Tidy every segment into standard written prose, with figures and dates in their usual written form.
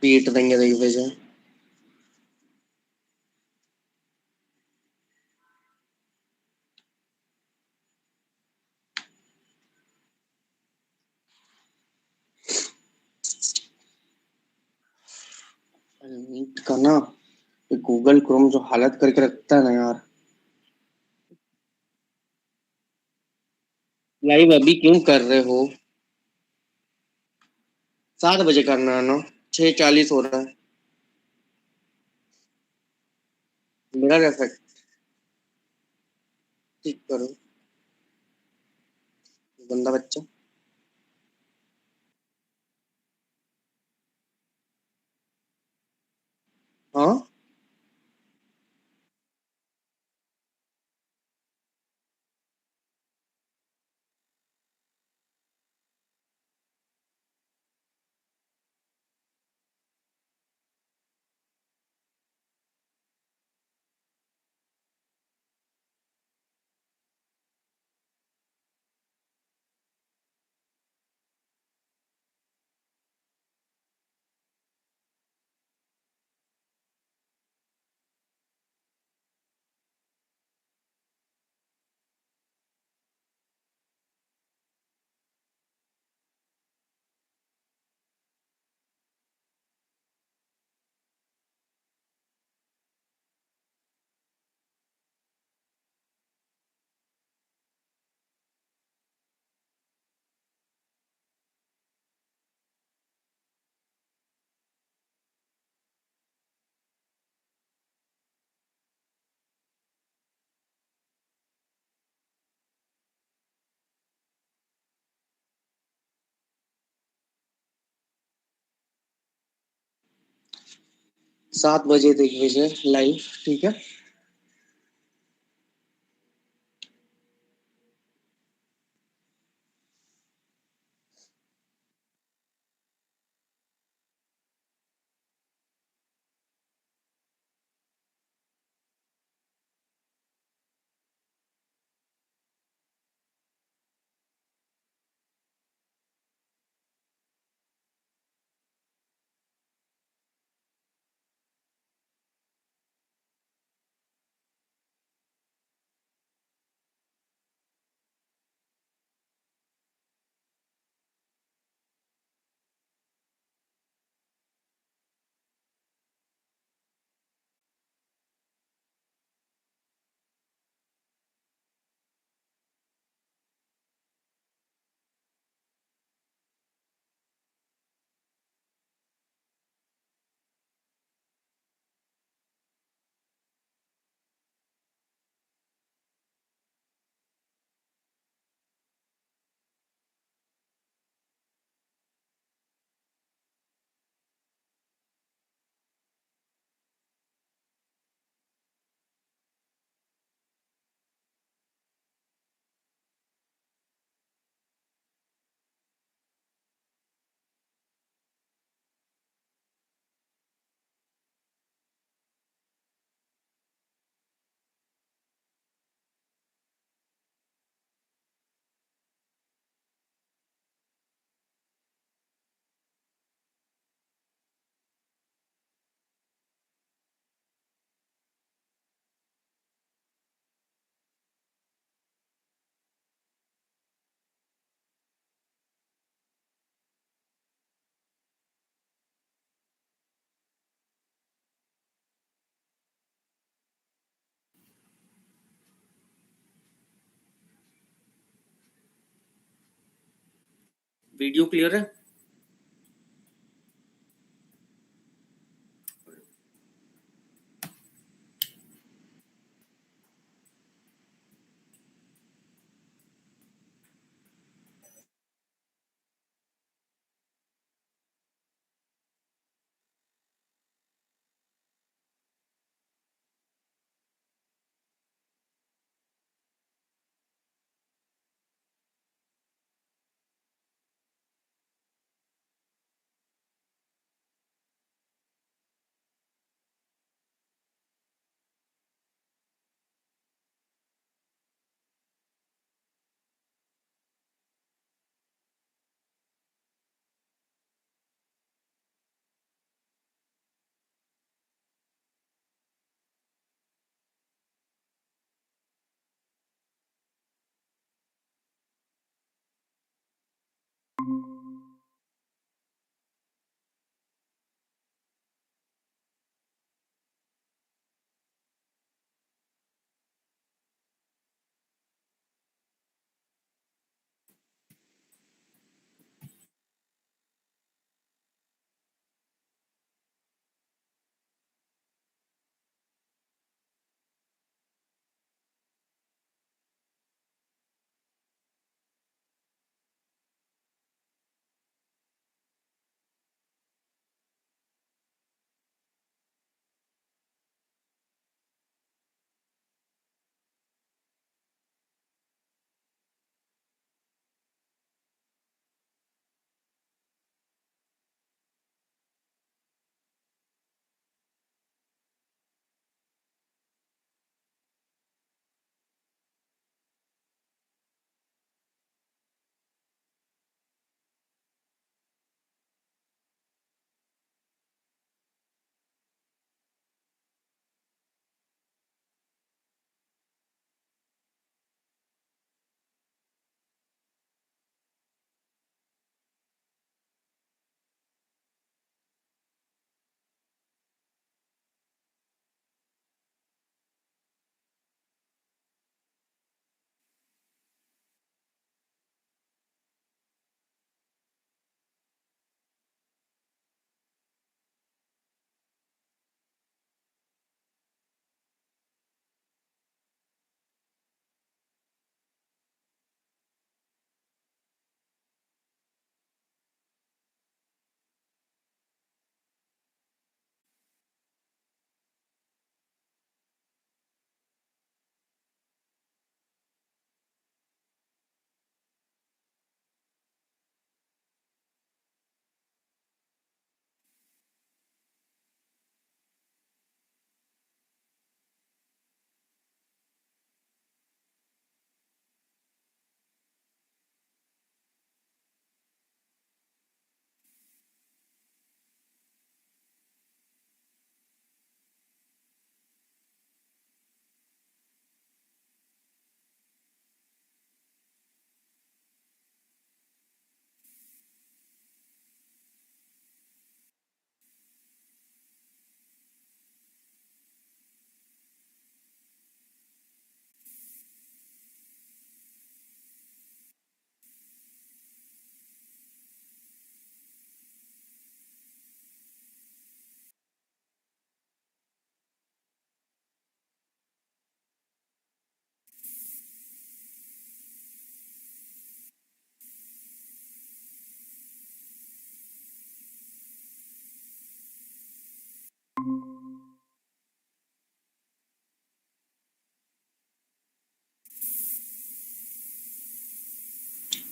पीट देंगे देख भेजे। नीट का ना, ये गूगल क्रोम जो हालत करके रखता है ना यार। लाइव अभी क्यों कर रहे हो? 7 बजे करना है ना, 6:40 हो रहा है। मेरा इफेक्ट ठीक करो, गंदा बच्चा। हाँ, 7 बजे देख भेजे लाइव, ठीक है। वीडियो क्लियर है?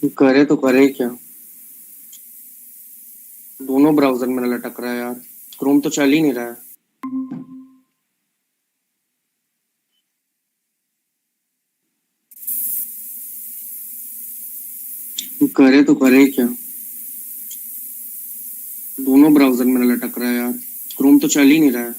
करे तो करे क्या। दोनों ब्राउजर मेरा लटक रहा है यार। क्रोम तो चल ही नहीं रहा है। करे तो करे क्या। दोनों ब्राउजर मेरा लटक रहा है यार। क्रोम तो चल ही नहीं रहा है।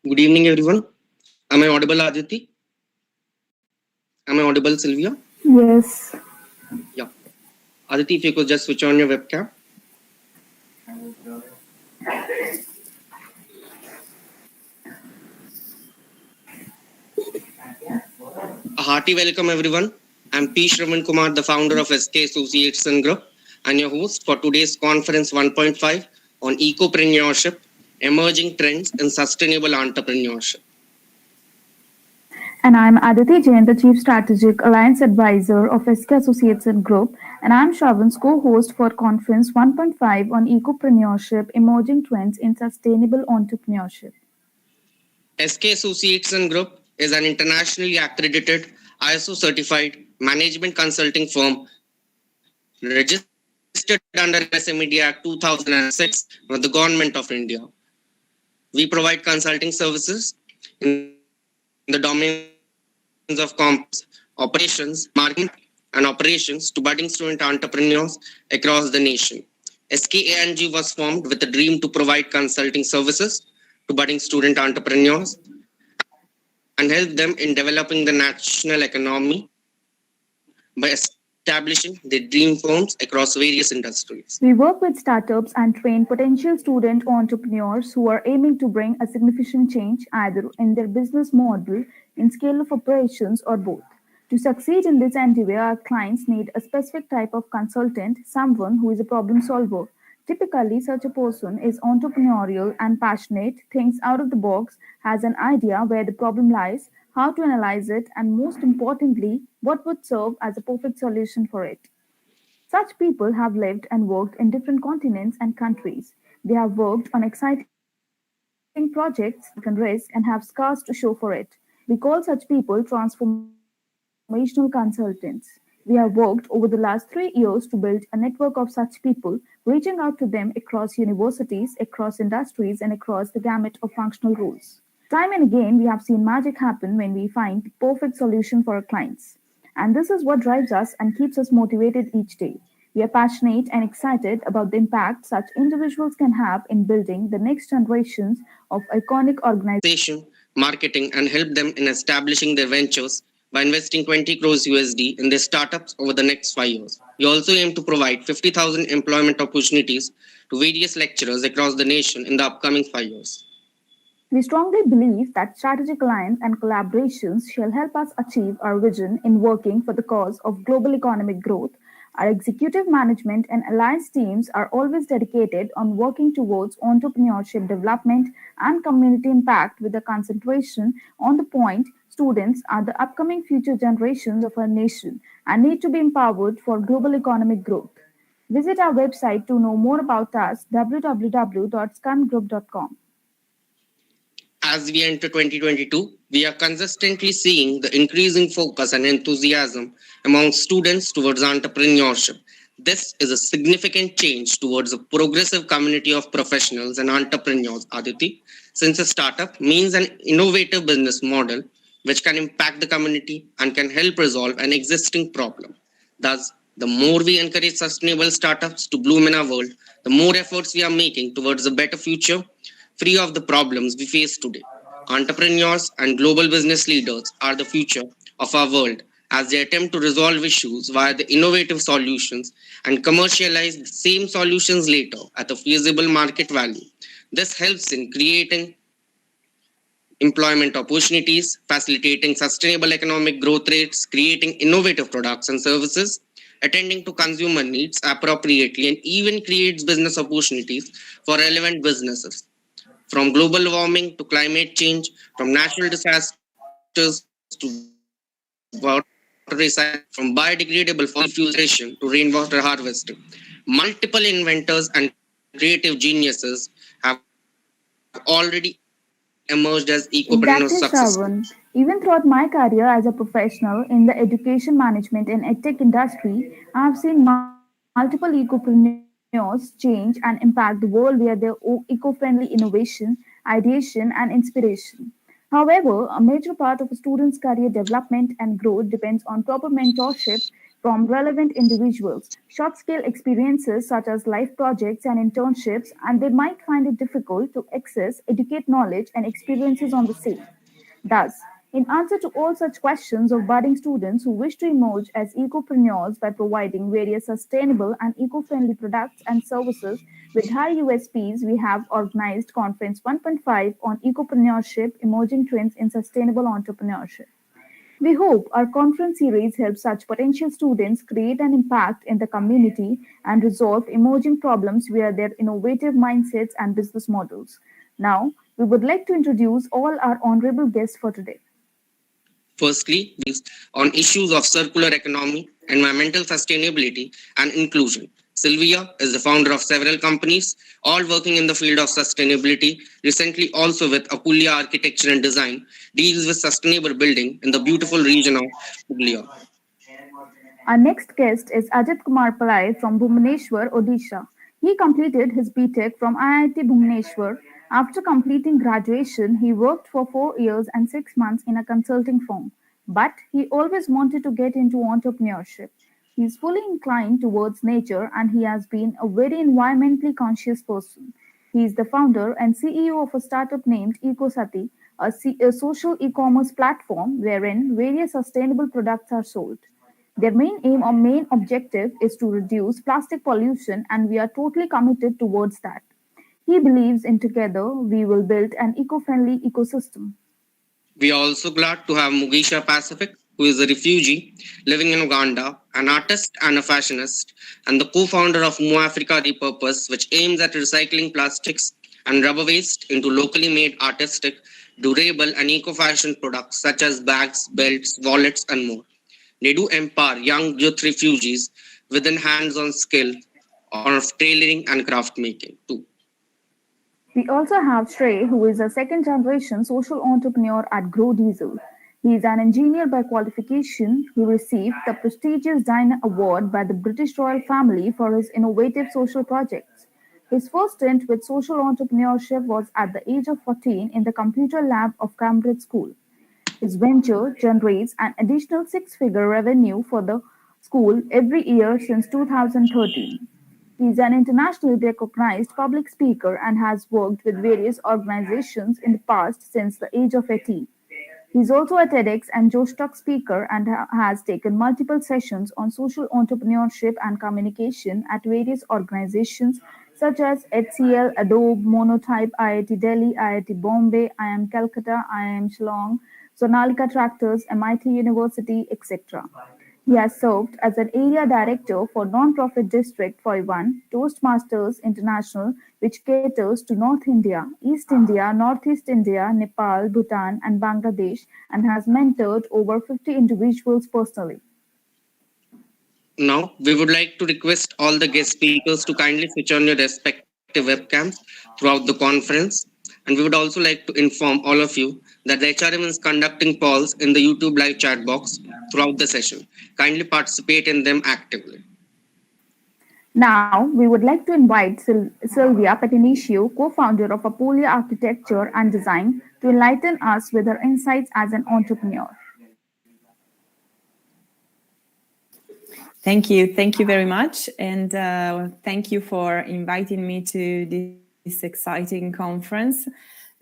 Good evening, everyone. Am I audible, Aditi? Am I audible, Sylvia? Yes. Yeah. Aditi, if you could just switch on your webcam. A hearty welcome, everyone. I'm P. Shravan Kumar, the founder of SK Associates and Group, and your host for today's conference 1.5 on Ecopreneurship, emerging trends in sustainable entrepreneurship. And I'm Aditi Jain, the Chief Strategic Alliance Advisor of SK Associates and Group, and I'm Shravan's co-host for Conference 1.5 on Ecopreneurship, Emerging Trends in Sustainable Entrepreneurship. SK Associates and Group is an internationally accredited ISO certified management consulting firm registered under MSMED Act 2006 with the Government of India. We provide consulting services in the domains of comps, operations, marketing, and operations to budding student entrepreneurs across the nation. SKANG was formed with a dream to provide consulting services to budding student entrepreneurs and help them in developing the national economy by establishing their dream firms across various industries. We work with startups and train potential student entrepreneurs who are aiming to bring a significant change either in their business model, in scale of operations, or both. To succeed in this endeavor, our clients need a specific type of consultant, someone who is a problem solver. Typically, such a person is entrepreneurial and passionate, thinks out of the box, has an idea where the problem lies, how to analyze it, and most importantly, what would serve as a perfect solution for it. Such people have lived and worked in different continents and countries. They have worked on exciting projects that can risk and have scars to show for it. We call such people transformational consultants. We have worked over the last 3 years to build a network of such people, reaching out to them across universities, across industries, and across the gamut of functional roles. Time and again, we have seen magic happen when we find the perfect solution for our clients. And this is what drives us and keeps us motivated each day. We are passionate and excited about the impact such individuals can have in building the next generations of iconic organizations. Marketing, and help them in establishing their ventures by investing 20 crores USD in their startups over the next 5 years. We also aim to provide 50,000 employment opportunities to various lecturers across the nation in the upcoming 5 years. We strongly believe that strategic alliance and collaborations shall help us achieve our vision in working for the cause of global economic growth. Our executive management and alliance teams are always dedicated on working towards entrepreneurship development and community impact with a concentration on the point students are the upcoming future generations of our nation and need to be empowered for global economic growth. Visit our website to know more about us www.scungroup.com. As we enter 2022, we are consistently seeing the increasing focus and enthusiasm among students towards entrepreneurship. This is a significant change towards a progressive community of professionals and entrepreneurs, Aditi, since a startup means an innovative business model which can impact the community and can help resolve an existing problem. Thus, the more we encourage sustainable startups to bloom in our world, the more efforts we are making towards a better future free of the problems we face today. Entrepreneurs and global business leaders are the future of our world as they attempt to resolve issues via the innovative solutions and commercialize the same solutions later at a feasible market value. This helps in creating employment opportunities, facilitating sustainable economic growth rates, creating innovative products and services, attending to consumer needs appropriately, and even creates business opportunities for relevant businesses. From global warming to climate change, from natural disasters to water recycling, from biodegradable fossil fuel generation to rainwater harvesting. Multiple inventors and creative geniuses have already emerged as Ecopreneur's successful. Exactly, Shravan. Even throughout my career as a professional in the education management and edtech industry, I have seen multiple ecopreneurs change and impact the world via their eco-friendly innovation, ideation, and inspiration. However, a major part of a student's career development and growth depends on proper mentorship, from relevant individuals, short-scale experiences such as life projects and internships, and they might find it difficult to access, educate knowledge and experiences on the same. Thus, in answer to all such questions of budding students who wish to emerge as ecopreneurs by providing various sustainable and eco-friendly products and services with high USPs, we have organized Conference 1.5 on Ecopreneurship, Emerging Trends in Sustainable Entrepreneurship. We hope our conference series helps such potential students create an impact in the community and resolve emerging problems via their innovative mindsets and business models. Now, we would like to introduce all our honorable guests for today. Firstly, on issues of circular economy, environmental sustainability, and inclusion. Sylvia is the founder of several companies, all working in the field of sustainability. Recently, also with Apulia Architecture and Design, deals with sustainable building in the beautiful region of Apulia. Our next guest is Ajit Kumar Palai from Bhubaneswar, Odisha. He completed his BTech from IIT Bhubaneswar. After completing graduation, he worked for 4 years and 6 months in a consulting firm. But he always wanted to get into entrepreneurship. He is fully inclined towards nature and he has been a very environmentally conscious person. He is the founder and CEO of a startup named EcoSati, a social e-commerce platform wherein various sustainable products are sold. Their main aim or main objective is to reduce plastic pollution, and we are totally committed towards that. He believes in together we will build an eco-friendly ecosystem. We are also glad to have Mugisha Pacific, who is a refugee living in Uganda, an artist and a fashionist, and the co-founder of Mu Africa Repurpose, which aims at recycling plastics and rubber waste into locally made artistic, durable, and eco-fashion products such as bags, belts, wallets, and more. They do empower young youth refugees with an hands-on skill of tailoring and craft making too. We also have Shrey, who is a second-generation social entrepreneur at Grow Diesel. He is an engineer by qualification who received the prestigious Dyna Award by the British royal family for his innovative social projects. His first stint with social entrepreneurship was at the age of 14 in the computer lab of Cambridge School. His venture generates an additional six-figure revenue for the school every year since 2013. He is an internationally recognized public speaker and has worked with various organizations in the past since the age of 18. He is also a TEDx and Josh Talk speaker and has taken multiple sessions on social entrepreneurship and communication at various organizations such as HCL, Adobe, Monotype, IIT Delhi, IIT Bombay, IIM Calcutta, IIM Shillong, Sonalika Tractors, MIT University, etc. He has served as an area director for non-profit District 41, Toastmasters International, which caters to North India, East India, Northeast India, Nepal, Bhutan, and Bangladesh, and has mentored over 50 individuals personally. Now, we would like to request all the guest speakers to kindly switch on your respective webcams throughout the conference. And we would also like to inform all of you that the HRM is conducting polls in the YouTube live chat box throughout the session. Kindly participate in them actively. Now, we would like to invite Sylvia Petinicio, co-founder of Apulia Architecture and Design, to enlighten us with her insights as an entrepreneur. Thank you. Thank you very much. And thank you for inviting me to this exciting conference.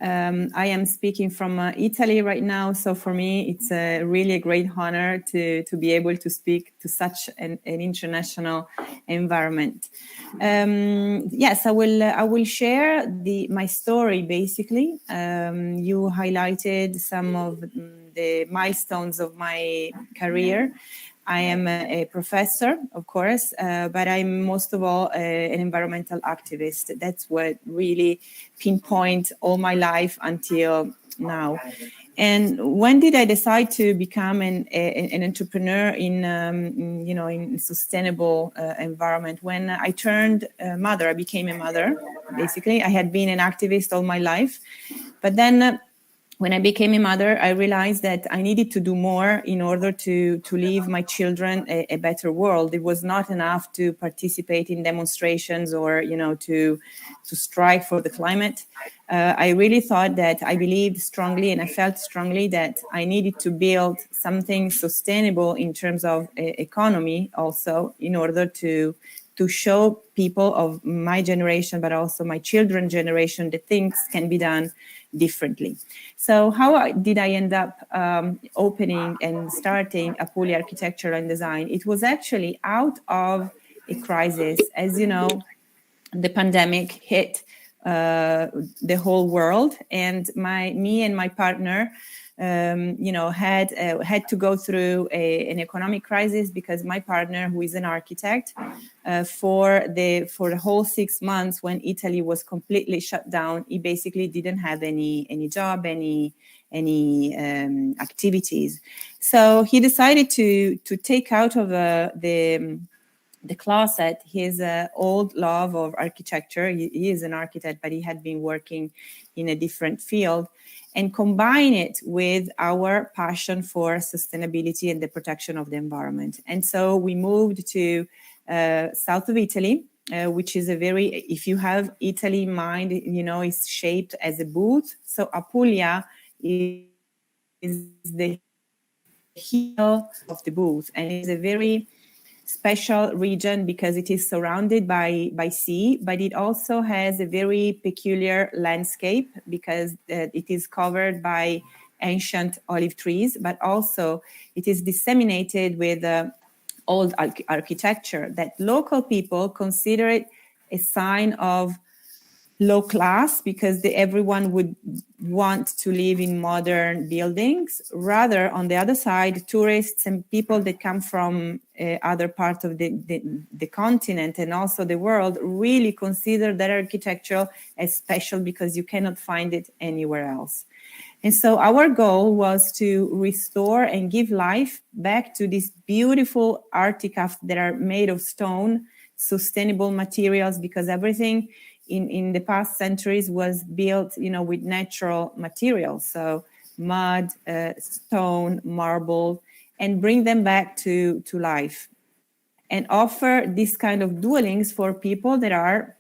I am speaking from Italy right now, so for me it's really a great honor to be able to speak to such an international environment. Yes, I will share my story basically. You highlighted some of the milestones of my career. I am a professor, of course, but I'm most of all an environmental activist. That's what really pinpoint all my life until now. And when did I decide to become an entrepreneur in sustainable environment? When I turned mother, I became a mother. Basically, I had been an activist all my life, but then when I became a mother, I realized that I needed to do more in order to leave my children a better world. It was not enough to participate in demonstrations or, to strive for the climate. I really thought that I believed strongly and I felt strongly that I needed to build something sustainable in terms of economy also, in order to show people of my generation, but also my children's generation, that things can be done differently. So how did I end up opening and starting Apulia Architecture and Design? It was actually out of a crisis. As you know, the pandemic hit the whole world, and me and my partner had to go through an economic crisis, because my partner, who is an architect, for the whole 6 months when Italy was completely shut down, he basically didn't have any job, any activities. So he decided to take out of the closet his old love of architecture. He is an architect, but he had been working in a different field, and combine it with our passion for sustainability and the protection of the environment. And so we moved to south of Italy, which is if you have Italy in mind, it's shaped as a boot. So Apulia is the heel of the boot, and it's a very special region because it is surrounded by sea, but it also has a very peculiar landscape because it is covered by ancient olive trees, but also it is disseminated with old architecture that local people consider it a sign of low class, because everyone would want to live in modern buildings. Rather, on the other side, tourists and people that come from other parts of the continent and also the world really consider that architecture as special because you cannot find it anywhere else. And so our goal was to restore and give life back to these beautiful artifacts that are made of stone, sustainable materials, because everything in the past centuries was built, with natural materials. So mud, stone, marble, and bring them back to life. And offer this kind of dwellings for people that are,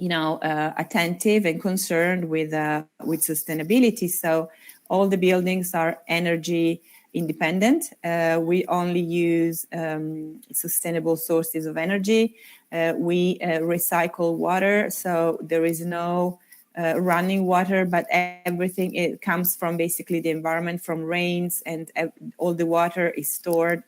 attentive and concerned with sustainability. So all the buildings are energy independent. We only use sustainable sources of energy. We recycle water, so there is no running water, but everything, it comes from basically the environment, from rains, and all the water is stored,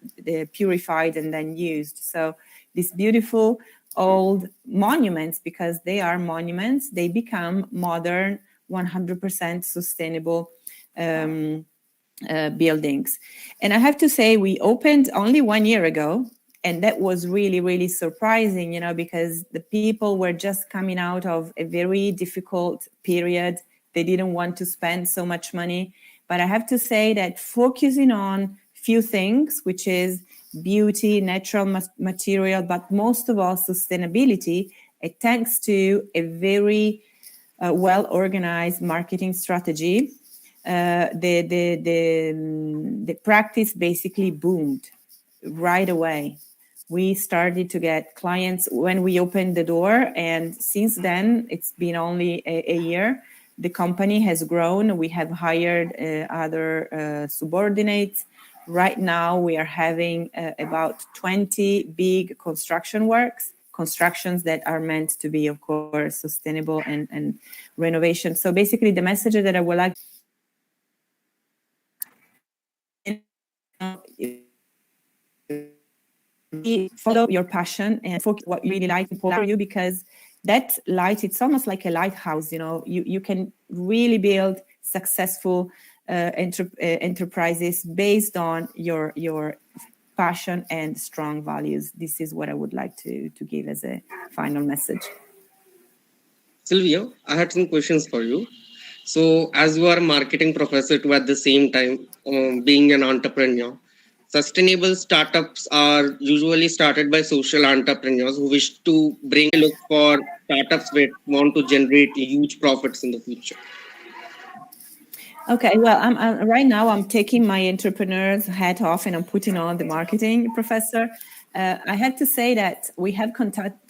purified, and then used. So these beautiful old monuments, because they are monuments, they become modern, 100% sustainable buildings. And I have to say, we opened only 1 year ago. And that was really, really surprising, because the people were just coming out of a very difficult period. They didn't want to spend so much money. But I have to say that focusing on few things, which is beauty, natural material, but most of all, sustainability, thanks to a very well-organized marketing strategy, the practice basically boomed right away. We started to get clients when we opened the door, and since then, it's been only a year. The company has grown. We have hired other subordinates. Right now, we are having about 20 big constructions that are meant to be, of course, sustainable and renovation. So basically, the message that I would like follow your passion and focus what you really like for you, because that light, it's almost like a lighthouse. You can really build successful enterprises based on your passion and strong values. This is what I would like to give as a final message. Silvia, I had some questions for you. So as you are a marketing professor too, at the same time being an entrepreneur, sustainable startups are usually started by social entrepreneurs who wish to look for startups that want to generate huge profits in the future. Okay, well, I'm right now I'm taking my entrepreneur's hat off and I'm putting on the marketing professor. I have to say that we have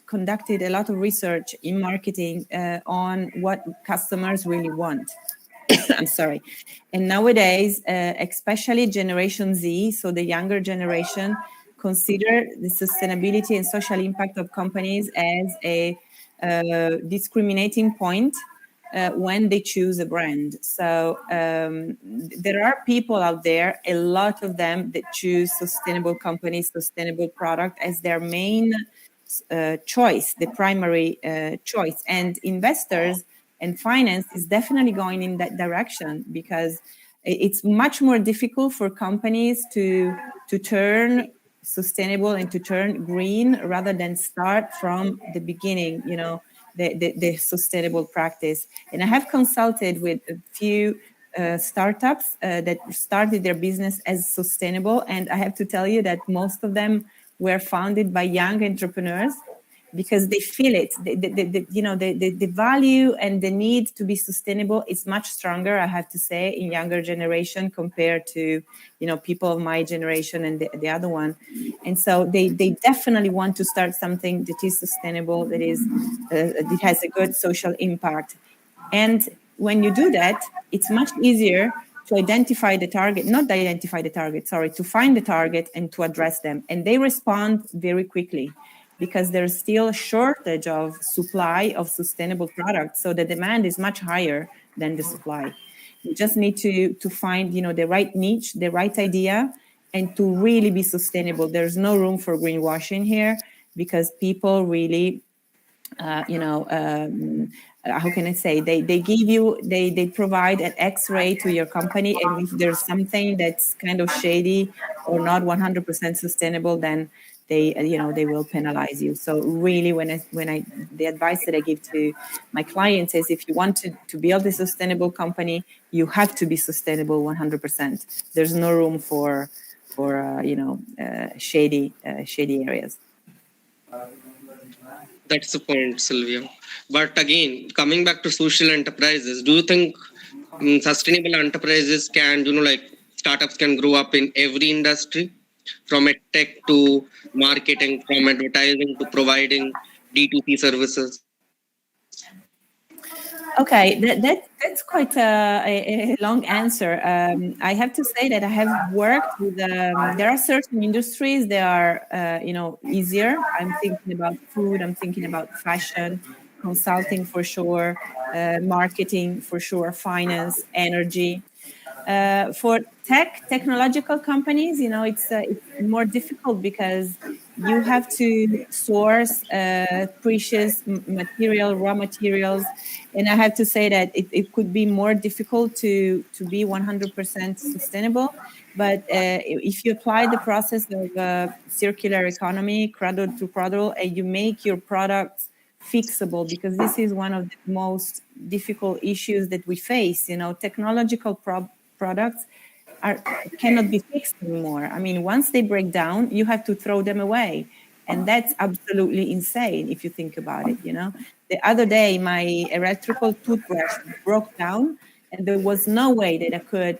conducted a lot of research in marketing on what customers really want. I'm sorry. And nowadays, especially Generation Z, so the younger generation, consider the sustainability and social impact of companies as a discriminating point when they choose a brand. So there are people out there, a lot of them, that choose sustainable companies, sustainable product as their main choice, the primary choice. And investors and finance is definitely going in that direction, because it's much more difficult for companies to turn sustainable and to turn green rather than start from the beginning, the sustainable practice. And I have consulted with a few startups that started their business as sustainable, and I have to tell you that most of them were founded by young entrepreneurs, because they feel it. The value and the need to be sustainable is much stronger, I have to say, in younger generation compared to people of my generation and the other one. And so they definitely want to start something that is sustainable, that is it has a good social impact. And when you do that, it's much easier to identify the target, not identify the target, sorry, to find the target and to address them. And they respond very quickly, because there's still a shortage of supply of sustainable products. So the demand is much higher than the supply. You just need to find, the right niche, the right idea, and to really be sustainable. There's no room for greenwashing here, because people really, how can I say, they give you, they provide an X-ray to your company, and if there's something that's kind of shady or not 100% sustainable, then they will penalize you. So really, the advice that I give to my clients is, if you want to build a sustainable company, you have to be sustainable 100%. There's no room for shady areas. That's the point, Sylvia. But again, coming back to social enterprises, do you think sustainable enterprises can, startups can grow up in every industry, from tech to marketing, from advertising to providing D2C services? Okay, that's quite a long answer. I have to say that I have worked with. There are certain industries that are, easier. I'm thinking about food. I'm thinking about fashion, consulting for sure, marketing for sure, finance, energy. For technological companies, it's more difficult, because you have to source precious raw materials, and I have to say that it could be more difficult to be 100% sustainable. But if you apply the process of circular economy, cradle to cradle, and you make your products fixable, because this is one of the most difficult issues that we face. Technological products cannot be fixed anymore. I mean, once they break down, you have to throw them away. And that's absolutely insane if you think about it. The other day, my electrical toothbrush broke down, and there was no way that I could,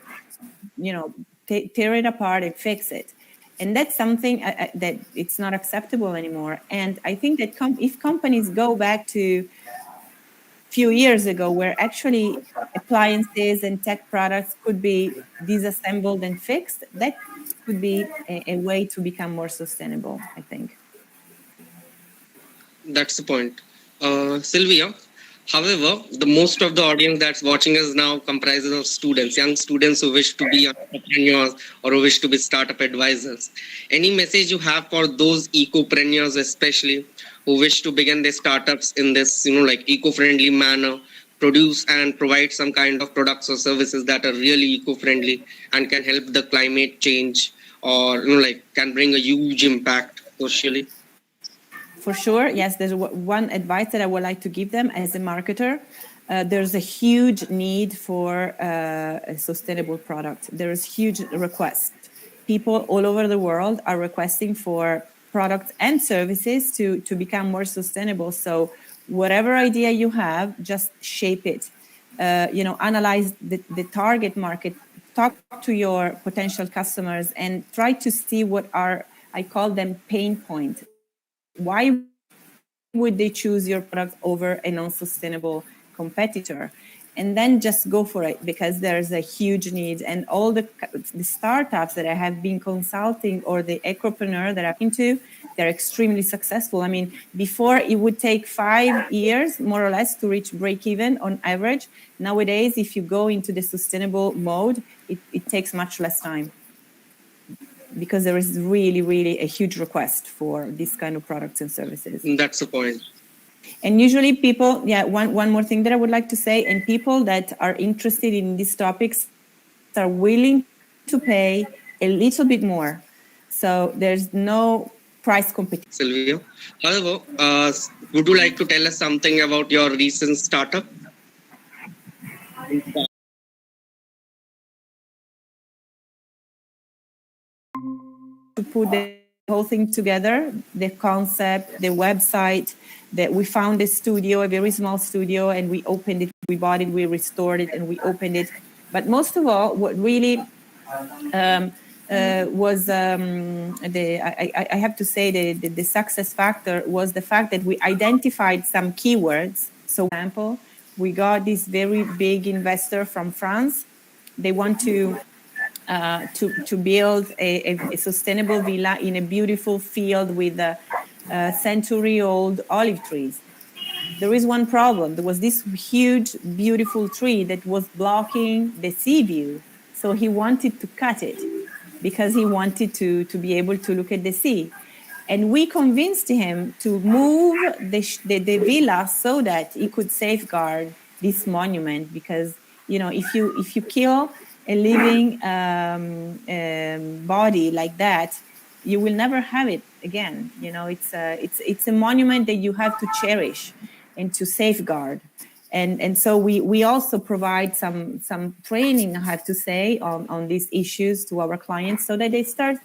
tear it apart and fix it. And that's something that it's not acceptable anymore. And I think that if companies go back to few years ago, where actually appliances and tech products could be disassembled and fixed, that could be a way to become more sustainable, I think. That's the point. Sylvia, however, the most of the audience that's watching us now comprises of students, young students who wish to be entrepreneurs or who wish to be startup advisors. Any message you have for those ecopreneurs, especially, who wish to begin their startups in this, eco-friendly manner, produce and provide some kind of products or services that are really eco-friendly and can help the climate change, or, can bring a huge impact socially? For sure, yes. There's one advice that I would like to give them as a marketer. There's a huge need for a sustainable product. There is huge request. People all over the world are requesting for products and services to become more sustainable. So whatever idea you have, just shape it. analyze the target market, talk to your potential customers, and try to see what are, I call them, pain points. Why would they choose your product over a non-sustainable competitor? And then just go for it, because there's a huge need. And all the startups that I have been consulting, or the Ecopreneur that I'm into, they're extremely successful. I mean, before it would take 5 years, more or less, to reach break even on average. Nowadays, if you go into the sustainable mode, it takes much less time, because there is really, really a huge request for this kind of products and services. That's the point. And usually people, one more thing that I would like to say, and people that are interested in these topics are willing to pay a little bit more. So there's no price competition. Sylvia, however, would you like to tell us something about your recent startup? To put the whole thing together, the concept, the website, that we found a studio, a very small studio, and we opened it, we bought it, we restored it, and we opened it. But most of all, what really was I have to say the success factor was the fact that we identified some keywords. So, for example, we got this very big investor from France. They want to build a sustainable villa in a beautiful field with century-old olive trees. There is one problem. There was this huge, beautiful tree that was blocking the sea view. So he wanted to cut it because he wanted to be able to look at the sea. And we convinced him to move the villa so that he could safeguard this monument. Because, if you kill a living body like that, you will never have it again. It's a monument that you have to cherish and to safeguard. And so we also provide some training, I have to say, on these issues to our clients, so that they start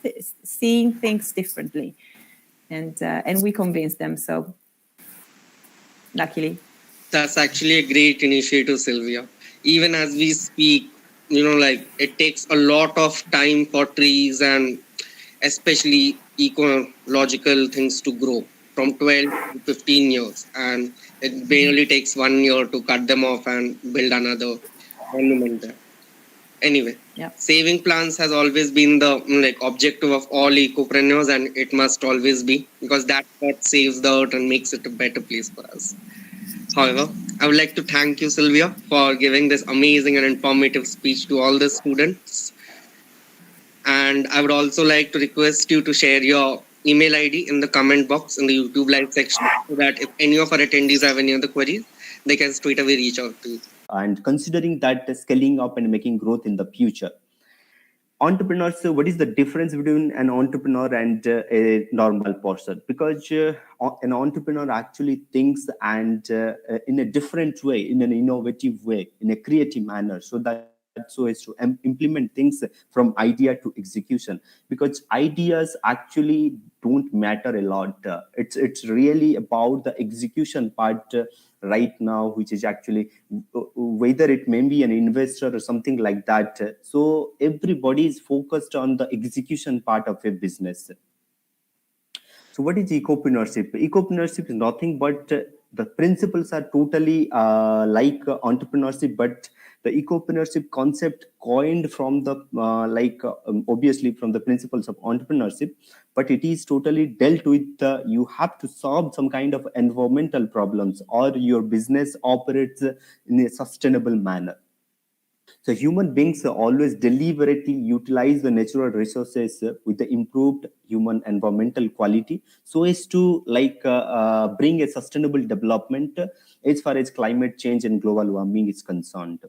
seeing things differently. And we convince them. So luckily, that's actually a great initiative, Sylvia. Even as we speak, it takes a lot of time for trees and especially ecological things to grow, from 12 to 15 years, and it barely takes 1 year to cut them off and build another monument there. Anyway, saving plants has always been the objective of all ecopreneurs, and it must always be, because that's what saves the earth and makes it a better place for us. However, I would like to thank you, Sylvia, for giving this amazing and informative speech to all the students. And I would also like to request you to share your email ID in the comment box in the YouTube live section, so that if any of our attendees have any other queries, they can straight away reach out to you. And considering that scaling up and making growth in the future, entrepreneurs, what is the difference between an entrepreneur and a normal person? Because an entrepreneur actually thinks and in a different way, in an innovative way, in a creative manner, so as to implement things from idea to execution. Because ideas actually don't matter a lot. It's really about the execution part right now, which is actually whether it may be an investor or something like that. So everybody is focused on the execution part of a business. So what is ecopreneurship? Ecopreneurship is nothing but the principles are totally like entrepreneurship, but the ecopreneurship concept coined from the obviously from the principles of entrepreneurship, but it is totally dealt with you have to solve some kind of environmental problems, or your business operates in a sustainable manner. So human beings always deliberately utilize the natural resources with the improved human environmental quality, so as to bring a sustainable development as far as climate change and global warming is concerned.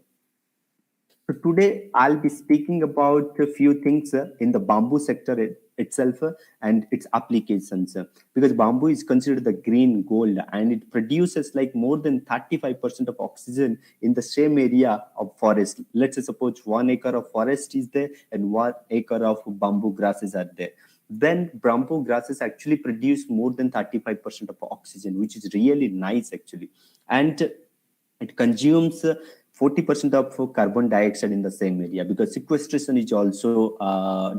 So today I'll be speaking about a few things in the bamboo sector itself and its applications, because bamboo is considered the green gold, and it produces like more than 35% of oxygen in the same area of forest. Let's say suppose 1 acre of forest is there and 1 acre of bamboo grasses are there. Then bamboo grasses actually produce more than 35% of oxygen, which is really nice actually. And it consumes 40% of carbon dioxide in the same area, because sequestration is also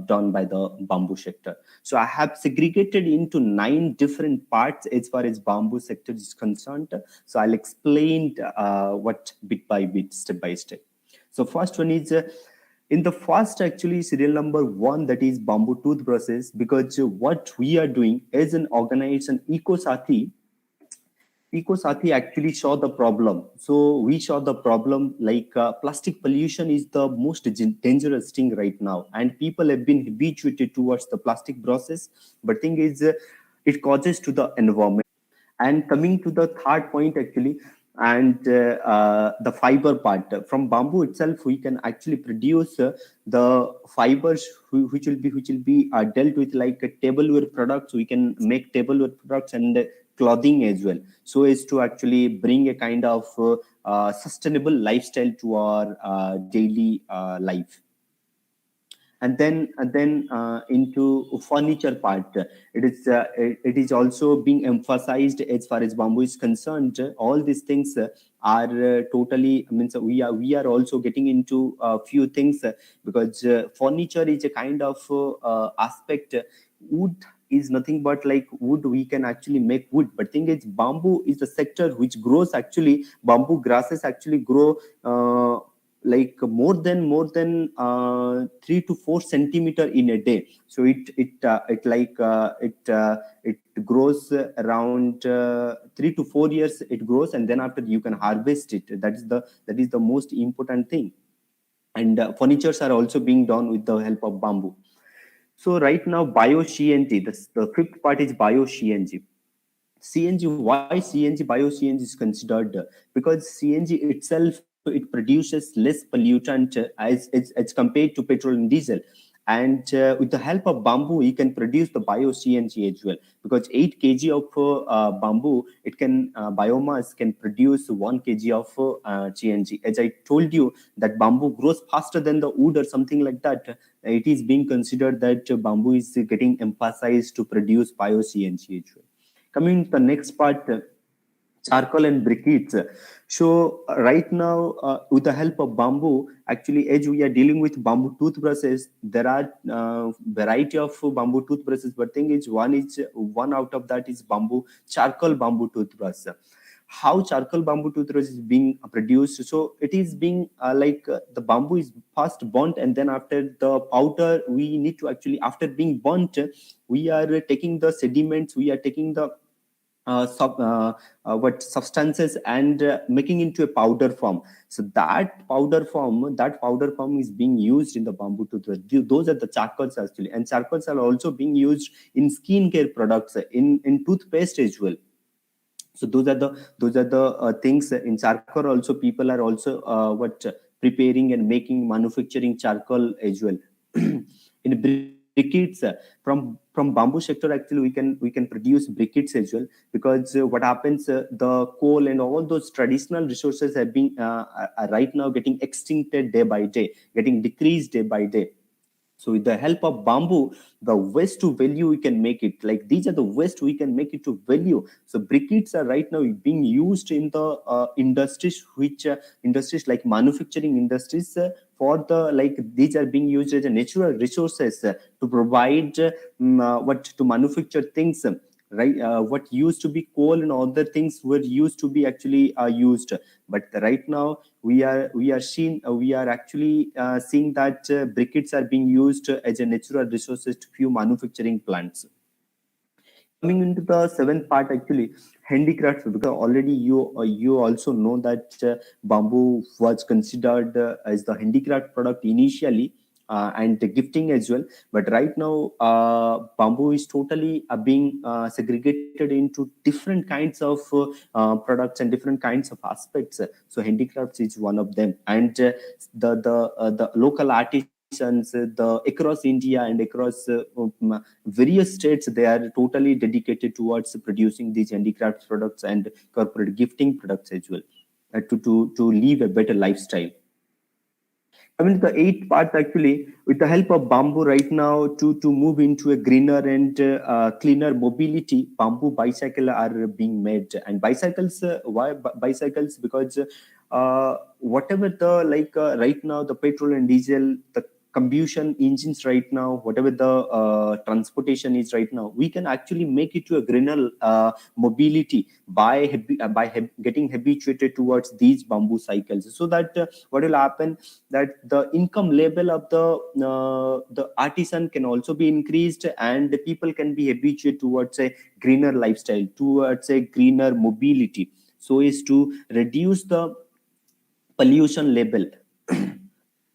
done by the bamboo sector. So I have segregated into 9 different parts as far as bamboo sector is concerned. So I'll explain what bit by bit, step by step. So first one is in the first actually serial number 1, that is bamboo toothbrushes, because what we are doing as an organization, Ecosathi actually saw the problem. So we saw the problem like plastic pollution is the most dangerous thing right now, and people have been habituated towards the plastic process. But thing is, it causes to the environment. And coming to the third point actually, and the fiber part from bamboo itself, we can actually produce the fibers which will be dealt with like tableware products. We can make tableware products and clothing as well, so as to actually bring a kind of sustainable lifestyle to our daily life. And then into furniture part, it is also being emphasized as far as bamboo is concerned. All these things are totally, I mean, so we are also getting into a few things because furniture is a kind of aspect. Wood is nothing but like wood, we can actually make wood, but thing is bamboo is the sector which grows actually, bamboo grasses actually grow like more than 3 to 4 centimeter in a day. So it grows around 3 to 4 years it grows, and then after you can harvest it. That is the most important thing. And furnitures are also being done with the help of bamboo. So right now, bio-CNG, the fifth part is bio-CNG. CNG, why CNG, bio-CNG is considered? Because CNG itself, it produces less pollutant as compared to petrol and diesel. And with the help of bamboo, you can produce the bio-CNG as well. Because 8 kg of bamboo, it can biomass can produce 1 kg of CNG. As I told you, that bamboo grows faster than the wood or something like that. It is being considered that bamboo is getting emphasized to produce bio-CNG as well. Coming to the next part, charcoal and briquettes. So right now, with the help of bamboo, actually, as we are dealing with bamboo toothbrushes, there are variety of bamboo toothbrushes. But thing is, one out of that is charcoal bamboo toothbrush. How charcoal bamboo toothbrush is being produced? So it is being the bamboo is first burnt, and then after the powder, we need to actually, after being burnt, we are taking the sediments, we are taking the substances and making into a powder form. So that powder form is being used in the bamboo toothbrush. Those are the charcoals actually, and charcoals are also being used in skincare products, in toothpaste as well. So those are the things in charcoal. Also, people are also preparing and manufacturing charcoal as well. In briquettes, from bamboo sector, actually we can produce briquettes as well, because what happens, the coal and all those traditional resources have been are right now getting extincted day by day, getting decreased day by day. So with the help of bamboo, the waste to value, we can make it. Like these are the waste we can make it to value. So briquettes are right now being used in the industries, industries like manufacturing industries, for these are being used as a natural resources to provide to manufacture things. Right, what used to be coal and other things were used to be actually used, but right now we are actually seeing that briquettes are being used as a natural resources to few manufacturing plants. Coming into the seventh part, actually handicrafts, because already you also know that bamboo was considered as the handicraft product initially, and the gifting as well. But right now, bamboo is totally being segregated into different kinds of products and different kinds of aspects. So handicrafts is one of them, and the local artisans, across India and across various states, they are totally dedicated towards producing these handicrafts products and corporate gifting products as well, to live a better lifestyle. I mean, the eighth part, actually, with the help of bamboo right now, to move into a greener and cleaner mobility, bamboo bicycles are being made. And bicycles, why bicycles? Because whatever the right now the petrol and diesel, the combustion engines right now, whatever the transportation is right now, we can actually make it to a greener mobility by getting habituated towards these bamboo cycles, so that what will happen, that the income level of the artisan can also be increased, and the people can be habituated towards a greener lifestyle, towards a greener mobility, so is to reduce the pollution level.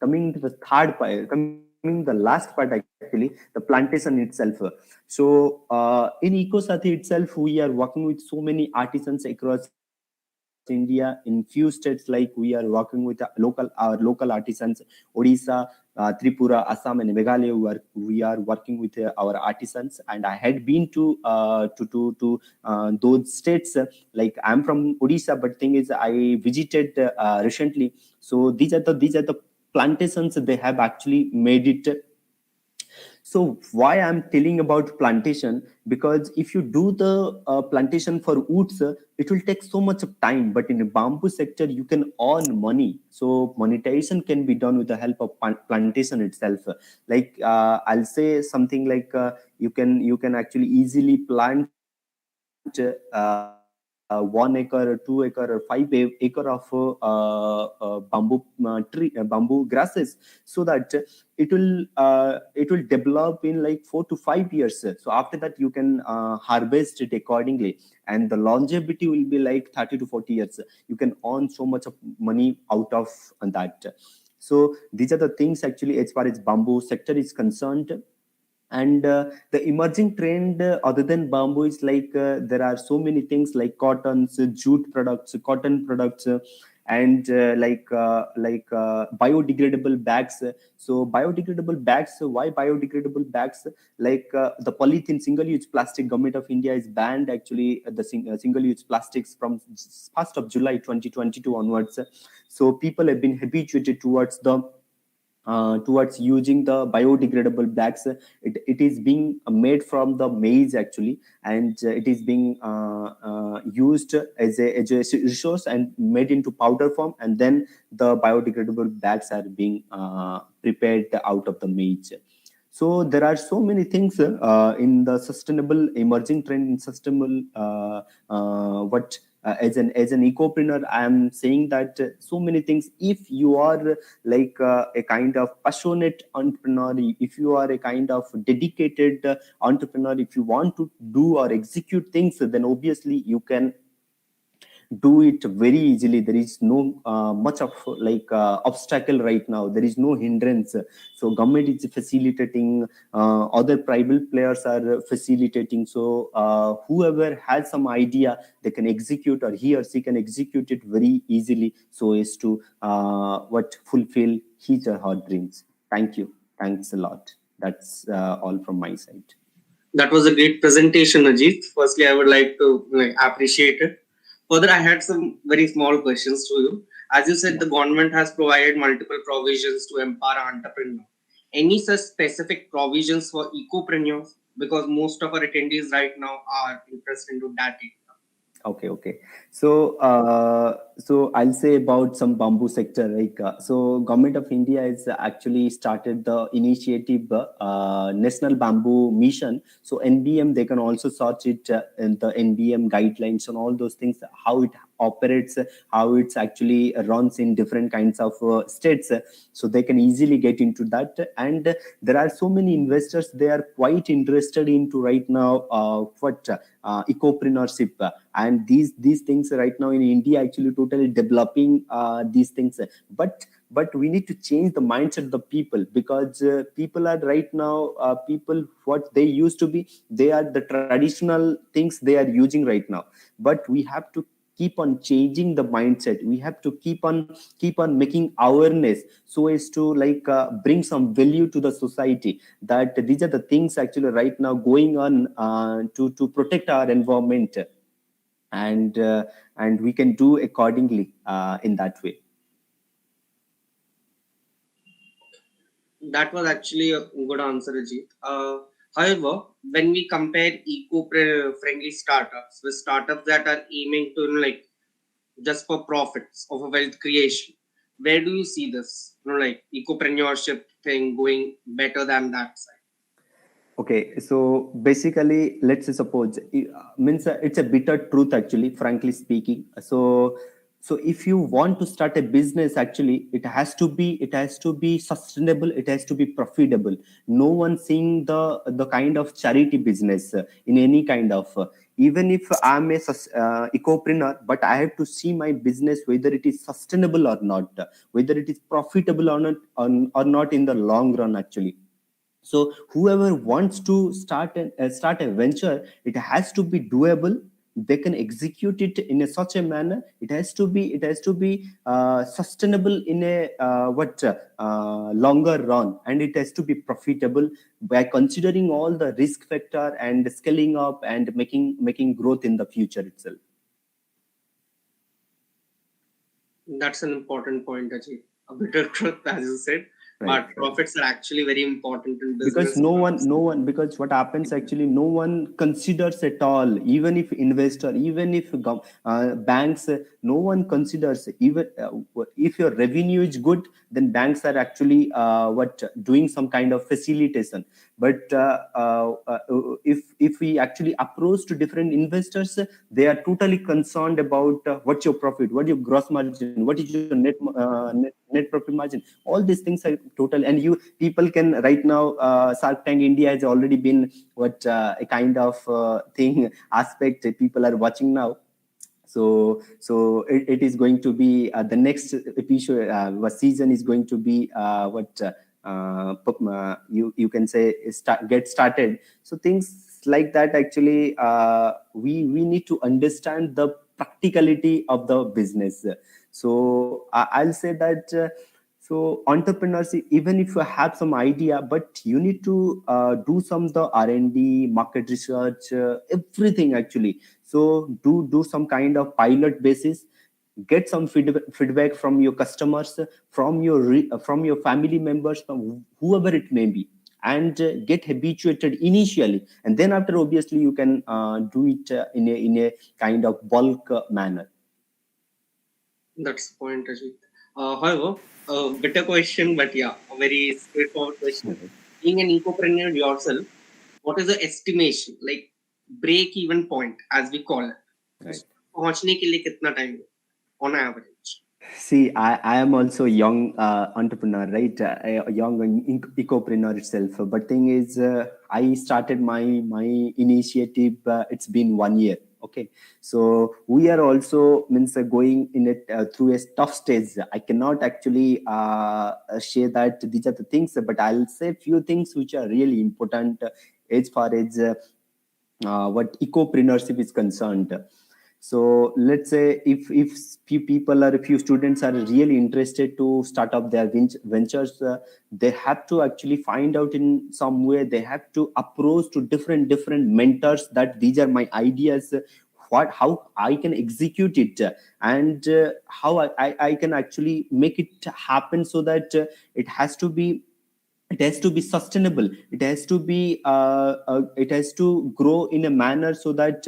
Coming to the third part, coming the last part, actually, the plantation itself. So in EcoSathi itself, we are working with so many artisans across India. In few states, like we are working with our local artisans, Odisha, Tripura, Assam, and Meghalaya. We are working with our artisans, and I had been to those states. Like I'm from Odisha, but thing is, I visited recently. So these are the plantations they have actually made it. So why I'm telling about plantation, because if you do the plantation for woods, it will take so much of time, but in the bamboo sector you can earn money, so monetization can be done with the help of plantation itself. Like I'll say something like you can actually easily plant 1 acre or 2 acre or 5 acre of bamboo grasses, so that it will develop in like 4 to 5 years. So after that you can harvest it accordingly, and the longevity will be like 30 to 40 years. You can earn so much of money out of that. So these are the things actually as far as bamboo sector is concerned. And the emerging trend other than bamboo is like there are so many things like cottons, jute products, cotton products, and biodegradable bags. So biodegradable bags, why biodegradable bags? Like the polythene single use plastic, government of India is banned actually single use plastics from 1st of July 2022 onwards. So people have been habituated towards using the biodegradable bags. It is being made from the maize actually, and it is being used as a resource and made into powder form, and then the biodegradable bags are being prepared out of the maize. So there are so many things in the sustainable emerging trend in sustainable what as an ecopreneur, I am saying that so many things. If you are like a kind of passionate entrepreneur, if you are a kind of dedicated entrepreneur, if you want to do or execute things, then obviously you can do it very easily. There is no much of obstacle right now. There is no hindrance. So government is facilitating, other private players are facilitating. So whoever has some idea, they can execute, or he or she can execute it very easily, so as to fulfill his or her dreams. Thank you. Thanks a lot. That's all from my side. That was a great presentation, Ajit. Firstly, I would like to appreciate it. Further, I had some very small questions to you. As you said, the government has provided multiple provisions to empower entrepreneurs. Any such specific provisions for ecopreneurs? Because most of our attendees right now are interested into that area. Okay. So I'll say about some bamboo sector. So government of India has actually started the initiative National Bamboo Mission. So NBM, they can also search it in the NBM guidelines and all those things, how it operates, how it's actually runs in different kinds of states. So they can easily get into that. And there are so many investors, they are quite interested into right now ecopreneurship, and these things right now in India actually totally developing these things. But we need to change the mindset of the people, because people are right now people what they used to be, they are the traditional things they are using right now. But we have to keep on changing the mindset. We have to keep on making awareness, so as to bring some value to the society, that these are the things actually right now going on to protect our environment, and we can do accordingly in that way. That was actually a good answer, Ajit. However, when we compare eco-friendly startups with startups that are aiming to just for profits of a wealth creation. Where do you see this, like ecopreneurship thing going better than that side? Okay, so basically, let's say suppose means it's a bitter truth actually, frankly speaking. So if you want to start a business, actually, it has to be sustainable. It has to be profitable. No one seeing the kind of charity business in any kind of. Even if I'm a ecopreneur, but I have to see my business whether it is sustainable or not, whether it is profitable or not, or not in the long run actually. So whoever wants to start a venture, it has to be doable. They can execute it in such a manner. It has to be sustainable in a longer run, and it has to be profitable by considering all the risk factor and scaling up and making growth in the future itself. That's an important point, Ajay. A bitter truth, as you said. Right, But profits are actually very important in because business. no one because what happens actually, no one considers at all, even if investor, even if banks, no one considers. Even if your revenue is good, then banks are actually doing some kind of facilitation. But if we actually approach to different investors, they are totally concerned about what's your profit, what your gross margin, what is your net profit margin. All these things are total. And you people can right now, Shark Tank India has already been a kind of thing aspect people are watching now. So it is going to be the next episode, season is going to be you can say get started. So things like that actually, we need to understand the practicality of the business. So I'll say that so entrepreneurs, even if you have some idea, but you need to do some the R&D, market research, everything actually. So do some kind of pilot basis, get some feedback from your customers, from your family members, from whoever it may be, and get habituated initially, and then after obviously you can do it in a kind of bulk manner. That's the point, Ajay. However, a better question, but yeah, a very straightforward question. Being an ecopreneur yourself, what is the estimation, like break-even point, as we call it? Right. पहुंचने के लिए कितना time on average? See, I am also a young entrepreneur, right? A young ecopreneur itself. But thing is, I started my initiative. It's been 1 year. Okay, so we are also means going in it through a tough stage. I cannot actually share that these are the things, but I'll say few things which are really important as far as what ecopreneurship is concerned. So let's say if few people or a few students are really interested to start up their ventures, they have to actually find out in some way. They have to approach to different mentors that these are my ideas. How I can execute it, and how I can actually make it happen, so that it has to be sustainable. It has to grow in a manner so that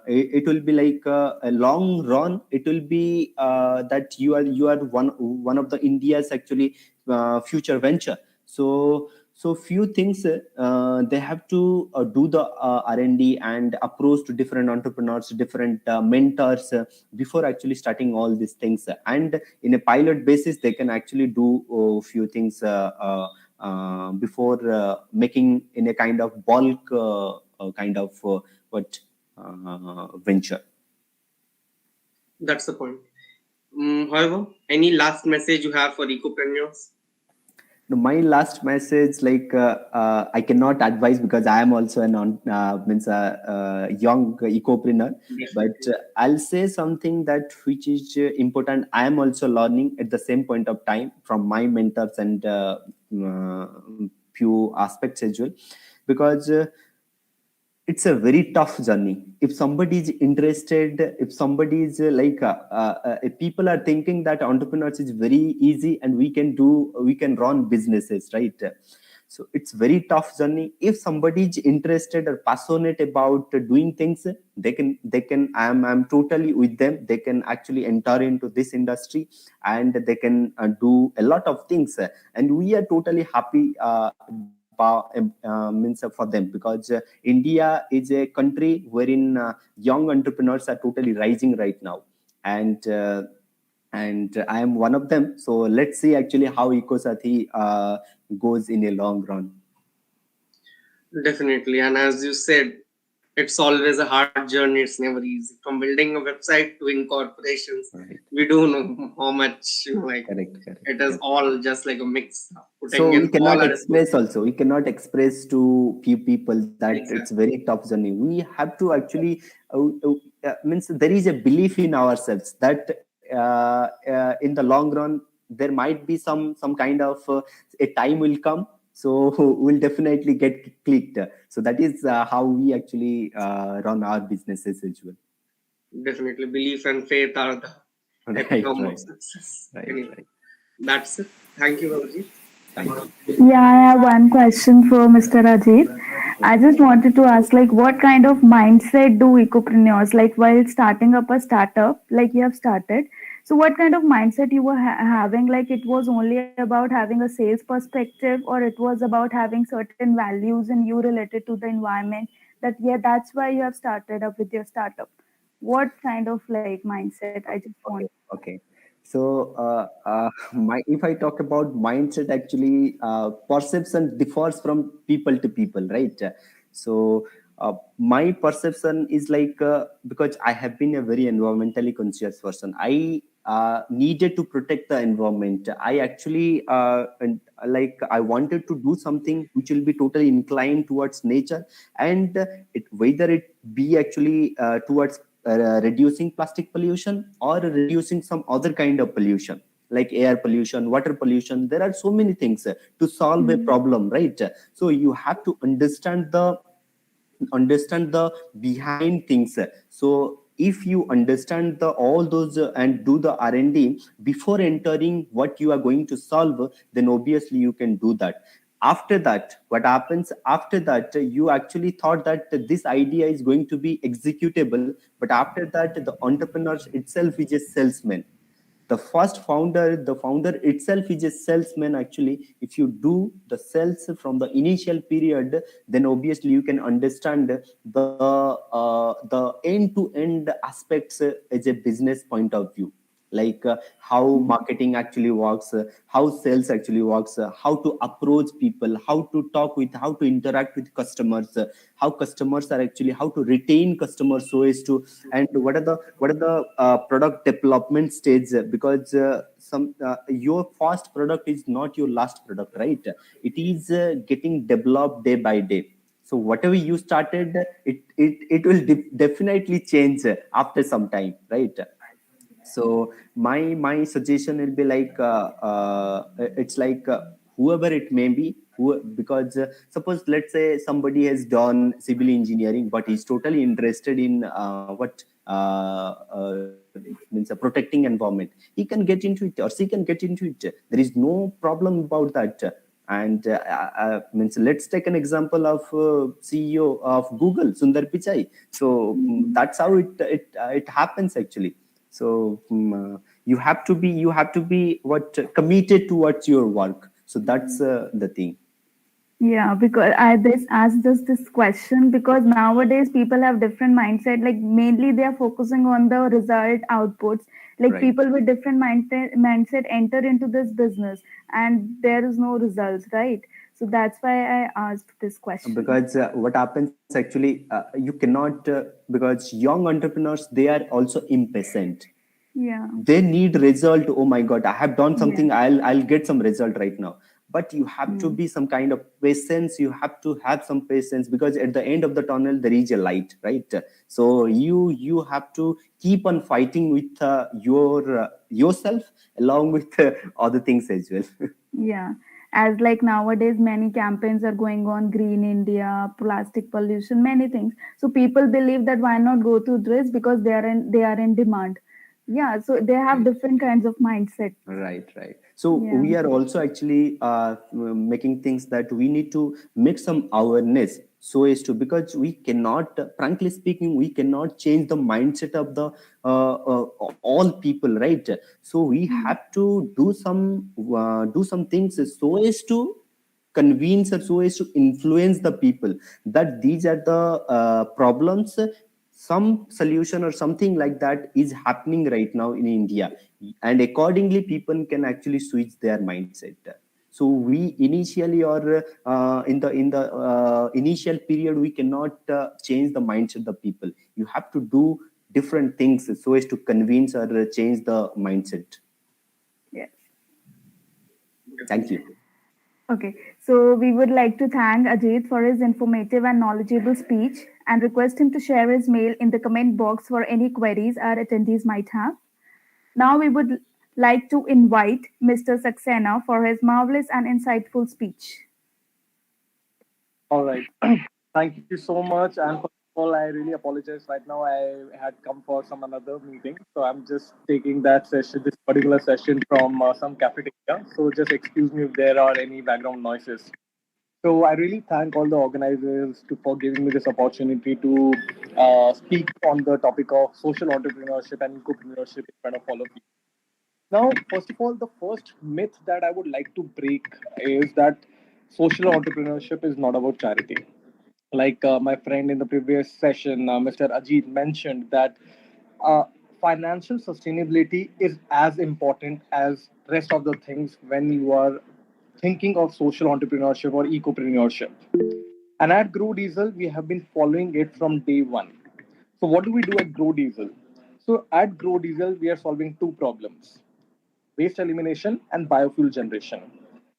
it will be like a long run. It will be that you are one of the India's actually future venture. So few things they have to do the R&D and approach to different entrepreneurs, different mentors before actually starting all these things. And in a pilot basis, they can actually do a few things before making in a kind of bulk kind of venture. That's the point. However, any last message you have for ecopreneurs? My last message, like I cannot advise because I am also young ecopreneur. But I'll say something that which is important. I am also learning at the same point of time from my mentors and few aspects as well, because it's a very tough journey. If somebody is interested, if somebody is if people are thinking that entrepreneurs is very easy and we can run businesses, right? So it's very tough journey. If somebody is interested or passionate about doing things, they can I'm totally with them. They can actually enter into this industry, and they can do a lot of things, and we are totally happy means for them, because India is a country wherein young entrepreneurs are totally rising right now, and I am one of them. So let's see actually how Ecosathi goes in a long run. Definitely. And as you said, it's always a hard journey. It's never easy. From building a website to incorporations, Right. we do know how much Correct. it is all just like a mix. So we cannot all express also. We cannot express to few people that Exactly. it's very tough journey. We have to actually means there is a belief in ourselves that in the long run there might be some kind of a time will come. So we'll definitely get clicked. So that is how we actually run our businesses as well. Definitely, belief and faith are the epitome of success. Anyway, that's it. Thank you, Balaji. Thank you. Yeah, I have one question for Mr. Ajit. I just wanted to ask, like, what kind of mindset do ecopreneurs, like, while starting up a startup, like you have started? So, what kind of mindset you were having? Like, it was only about having a sales perspective, or it was about having certain values in you related to the environment? That yeah, that's why you have started up with your startup. What kind of like mindset? I just want. Okay. So, if I talk about mindset, actually, perception differs from people to people, right? So, my perception is like because I have been a very environmentally conscious person, I needed to protect the environment. I actually I wanted to do something which will be totally inclined towards nature, and whether it be actually towards reducing plastic pollution or reducing some other kind of pollution like air pollution, water pollution. There are so many things to solve a problem, right? So you have to understand the behind things. So if you understand the all those and do the R&D before entering what you are going to solve, then obviously you can do that. After that, what happens after that, you actually thought that this idea is going to be executable, but after that the entrepreneur itself is a salesman. The founder itself is a salesman. Actually, if you do the sales from the initial period, then obviously you can understand the end to end aspects as a business point of view, like how marketing actually works, how sales actually works, how to approach people, how to interact with customers, how customers are actually, how to retain customers so as to, and what are the product development stage, because your first product is not your last product, right? It is getting developed day by day. So whatever you started, it will definitely change after some time, right? So my suggestion will be like it's like whoever it may be, because suppose let's say somebody has done civil engineering but he's totally interested in what means protecting environment. He can get into it, or she can get into it. There is no problem about that. And means let's take an example of CEO of Google, Sundar Pichai. So that's how it happens actually. So you have to be what committed towards your work. So that's the thing. Yeah, because I this asked this question because nowadays people have different mindset. Like mainly they are focusing on the result outputs. Like Right. people with different mindset enter into this business and there is no results, right? So that's why I asked this question. Because what happens actually, you cannot because young entrepreneurs, they are also impatient. Yeah. They need result. Oh my god, I have done something. Yeah. I'll get some result right now. But you have to be some kind of patience. You have to have some patience, because at the end of the tunnel there is a light, right? So you have to keep on fighting with yourself along with other things as well. Yeah. As like nowadays many campaigns are going on, green India, plastic pollution, many things. So people believe that why not go to this because they are in demand. Yeah, so they have different kinds of mindset. Right, right. So Yeah. we are also actually making things that we need to make some awareness so as to, because we cannot, frankly speaking, we cannot change the mindset of the all people, right? So we Mm. have to do some things so as to convince or so as to influence the people that these are the problems, some solution or something like that is happening right now in India, and accordingly people can actually switch their mindset. So we initially, or in the initial period, we cannot change the mindset of the people. You have to do different things so as to convince or change the mindset. Yes. Thank you. Okay, so we would like to thank Ajit for his informative and knowledgeable speech and request him to share his mail in the comment box for any queries our attendees might have. Now we would like to invite Mr. Saxena for his marvelous and insightful speech. All right. Thank you so much. And first of all, I really apologize. Right now, I had come for some another meeting, so I'm just taking that session, this particular session, from some cafeteria. So just excuse me if there are any background noises. So I really thank all the organizers for giving me this opportunity to speak on the topic of social entrepreneurship and ecopreneurship in front of all of you. Now, first of all, the first myth that I would like to break is that social entrepreneurship is not about charity. Like my friend in the previous session, Mr. Ajit mentioned that uh, financial sustainability is as important as rest of the things when you are thinking of social entrepreneurship or ecopreneurship. And at Grow Diesel, we have been following it from day one. So what do we do at Grow Diesel? So at Grow Diesel, we are solving two problems: waste elimination and biofuel generation.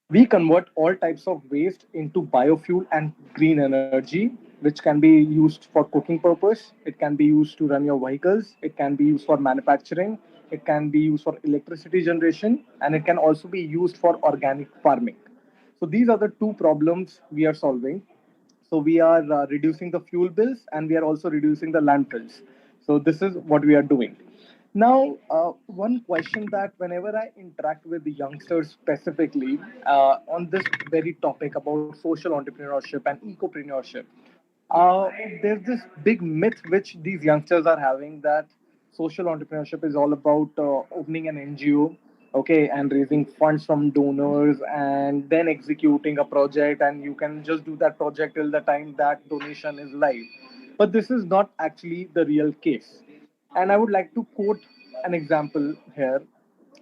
We convert all types of waste into biofuel and green energy, which can be used for cooking purpose. It can be used to run your vehicles. It can be used for manufacturing. It can be used for electricity generation, and it can also be used for organic farming. So these are the two problems we are solving. So we are reducing the fuel bills and we are also reducing the landfills. So this is what we are doing. Now, one question that whenever I interact with the youngsters specifically on this very topic about social entrepreneurship and ecopreneurship, uh, there's this big myth which these youngsters are having that social entrepreneurship is all about opening an NGO, okay, and raising funds from donors and then executing a project, and you can just do that project till the time that donation is live. But this is not actually the real case. And I would like to quote an example here.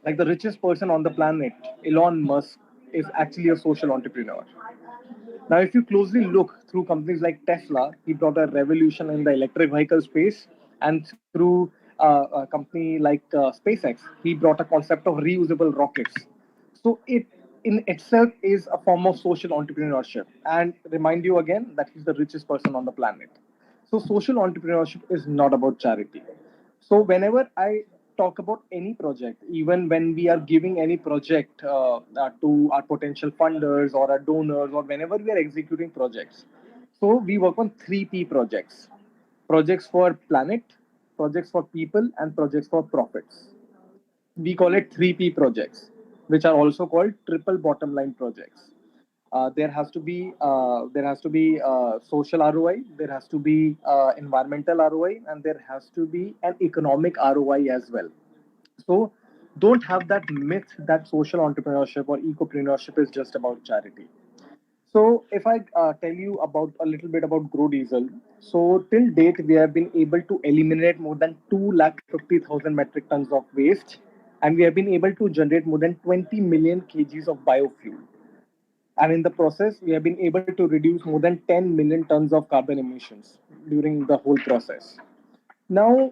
Like the richest person on the planet, Elon Musk, is actually a social entrepreneur. Now, if you closely look through companies like Tesla, he brought a revolution in the electric vehicle space, and through a company like SpaceX, he brought a concept of reusable rockets. So it in itself is a form of social entrepreneurship. And remind you again that he's the richest person on the planet. So social entrepreneurship is not about charity. So whenever I talk about any project, even when we are giving any project to our potential funders or our donors, or whenever we are executing projects, so we work on 3P projects: projects for planet, projects for people, and projects for profits. We call it 3P projects, which are also called triple bottom line projects. There has to be social ROI, there has to be environmental ROI, and there has to be an economic ROI as well. So don't have that myth that social entrepreneurship or ecopreneurship is just about charity. So if I tell you about a little bit about Grow Diesel, so till date we have been able to eliminate more than 250,000 metric tons of waste, and we have been able to generate more than 20 million kgs of biofuel. And in the process, we have been able to reduce more than 10 million tons of carbon emissions during the whole process. Now,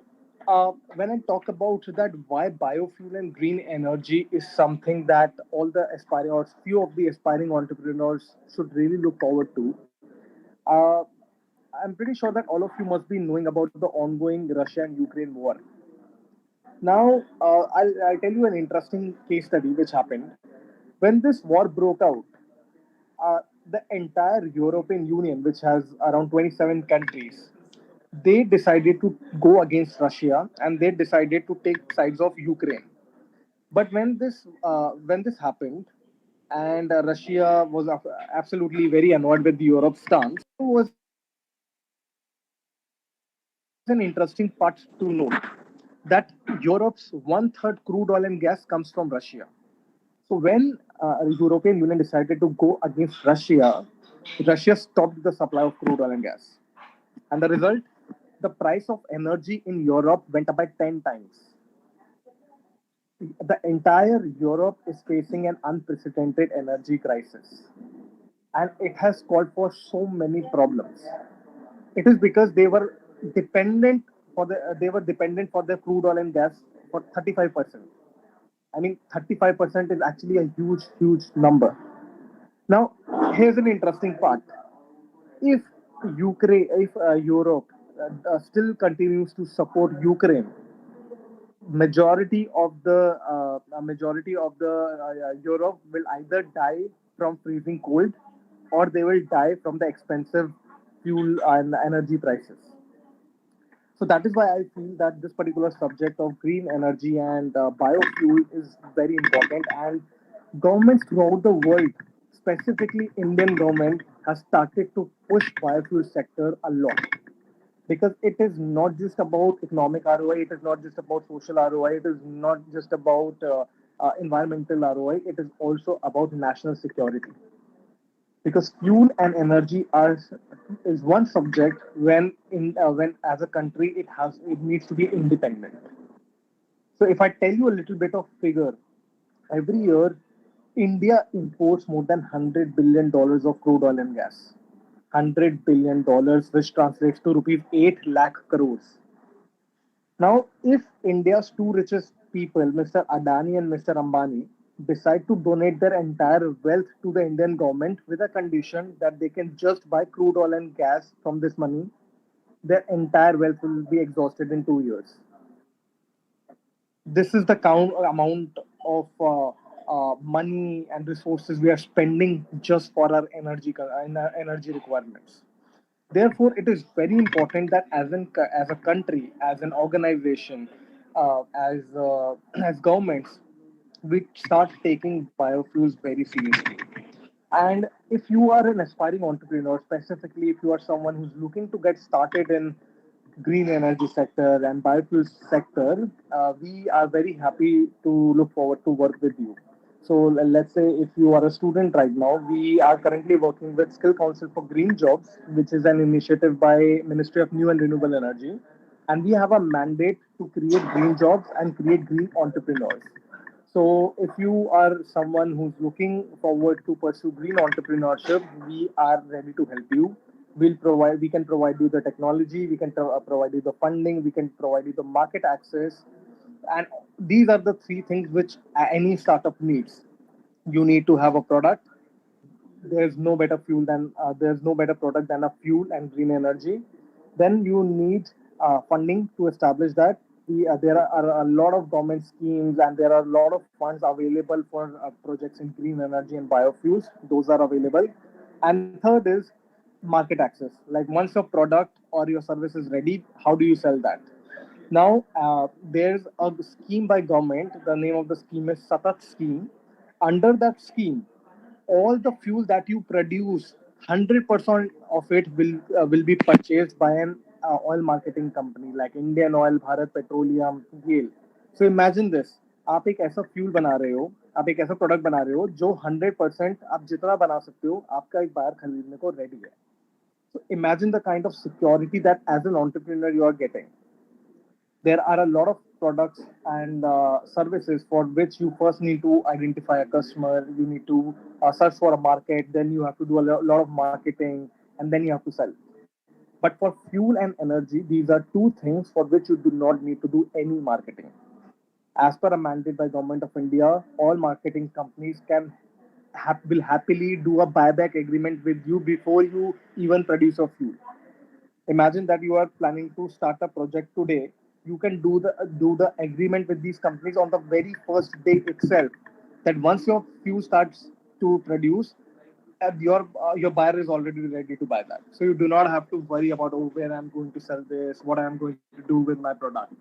when I talk about that, why biofuel and green energy is something that all the aspiring or few of the aspiring entrepreneurs should really look forward to. Uh, I'm pretty sure that all of you must be knowing about the ongoing Russia and Ukraine war. Now, I'll tell you an interesting case study which happened. When this war broke out, the entire European Union, which has around 27 countries, they decided to go against Russia and they decided to take sides of Ukraine. But when this happened, and Russia was absolutely very annoyed with Europe's stance, it was an interesting part to note that Europe's 1/3 crude oil and gas comes from Russia. So when European Union decided to go against Russia, Russia stopped the supply of crude oil and gas. And the result, the price of energy in Europe went up by 10 times. The entire Europe is facing an unprecedented energy crisis, and it has called for so many problems. It is because dependent they were dependent for their crude oil and gas for 35%. I mean, 35% is actually a huge number. Now, here's an interesting part. If Europe still continues to support Ukraine, majority of the Europe will either die from freezing cold, or they will die from the expensive fuel and energy prices. So that is why I feel that this particular subject of green energy and biofuel is very important. And governments throughout the world, specifically Indian government, has started to push biofuel sector a lot, because it is not just about economic ROI, it is not just about social ROI, it is not just about environmental ROI, it is also about national security. Because fuel and energy are is one subject when as a country it needs to be independent. So if I tell you a little bit of figure, every year India imports more than $100 billion of crude oil and gas. $100 billion, which translates to rupees 8 lakh crores. Now, if India's two richest people, Mr. Adani and Mr. Ambani, decide to donate their entire wealth to the Indian government with a condition that they can just buy crude oil and gas from this money, their entire wealth will be exhausted in 2 years. This is the amount of money and resources we are spending just for our energy requirements. Therefore, it is very important that as a country, as an organization, as governments, we start taking biofuels very seriously. And if you are an aspiring entrepreneur, specifically if you are someone who's looking to get started in green energy sector and biofuel sector, we are very happy to look forward to work with you. So let's say if you are a student right now, we are currently working with Skill Council for Green Jobs, which is an initiative by Ministry of New and Renewable Energy. And we have a mandate to create green jobs and create green entrepreneurs. So if you are someone who's looking forward to pursue green entrepreneurship, we are ready to help you. We can provide you the technology, we can provide you the funding, we can provide you the market access. And these are the three things which any startup needs. You need to have a product. There's no better product than a fuel and green energy. Then you need funding to establish that. There are a lot of government schemes and there are a lot of funds available for projects in green energy and biofuels. Those are available. And third is market access. Like once your product or your service is ready, how do you sell that? Now, there's a scheme by government. The name of the scheme is Satat scheme. Under that scheme, all the fuel that you produce, 100% of it will be purchased by an oil marketing company like Indian Oil, Bharat Petroleum, GAIL. So imagine this. आप एक ऐसा fuel बना रहे हो, आप एक ऐसा product बना रहे हो जो 100% आप जितना बना सकते हो, आपका एक बायर खरीदने को रेडी है. So imagine the kind of security that as an entrepreneur you are getting. There are a lot of products and services for which you first need to identify a customer, you need to search for a market, then you have to do a lot of marketing, and then you have to sell. But for fuel and energy, these are two things for which you do not need to do any marketing. As per a mandate by Government of India, all marketing companies will happily do a buyback agreement with you before you even produce a fuel. Imagine that you are planning to start a project today. You can do the agreement with these companies on the very first day itself. That once your fuel starts to produce, your buyer is already ready to buy that. So you do not have to worry about, oh, where I'm going to sell this, what I'm going to do with my product.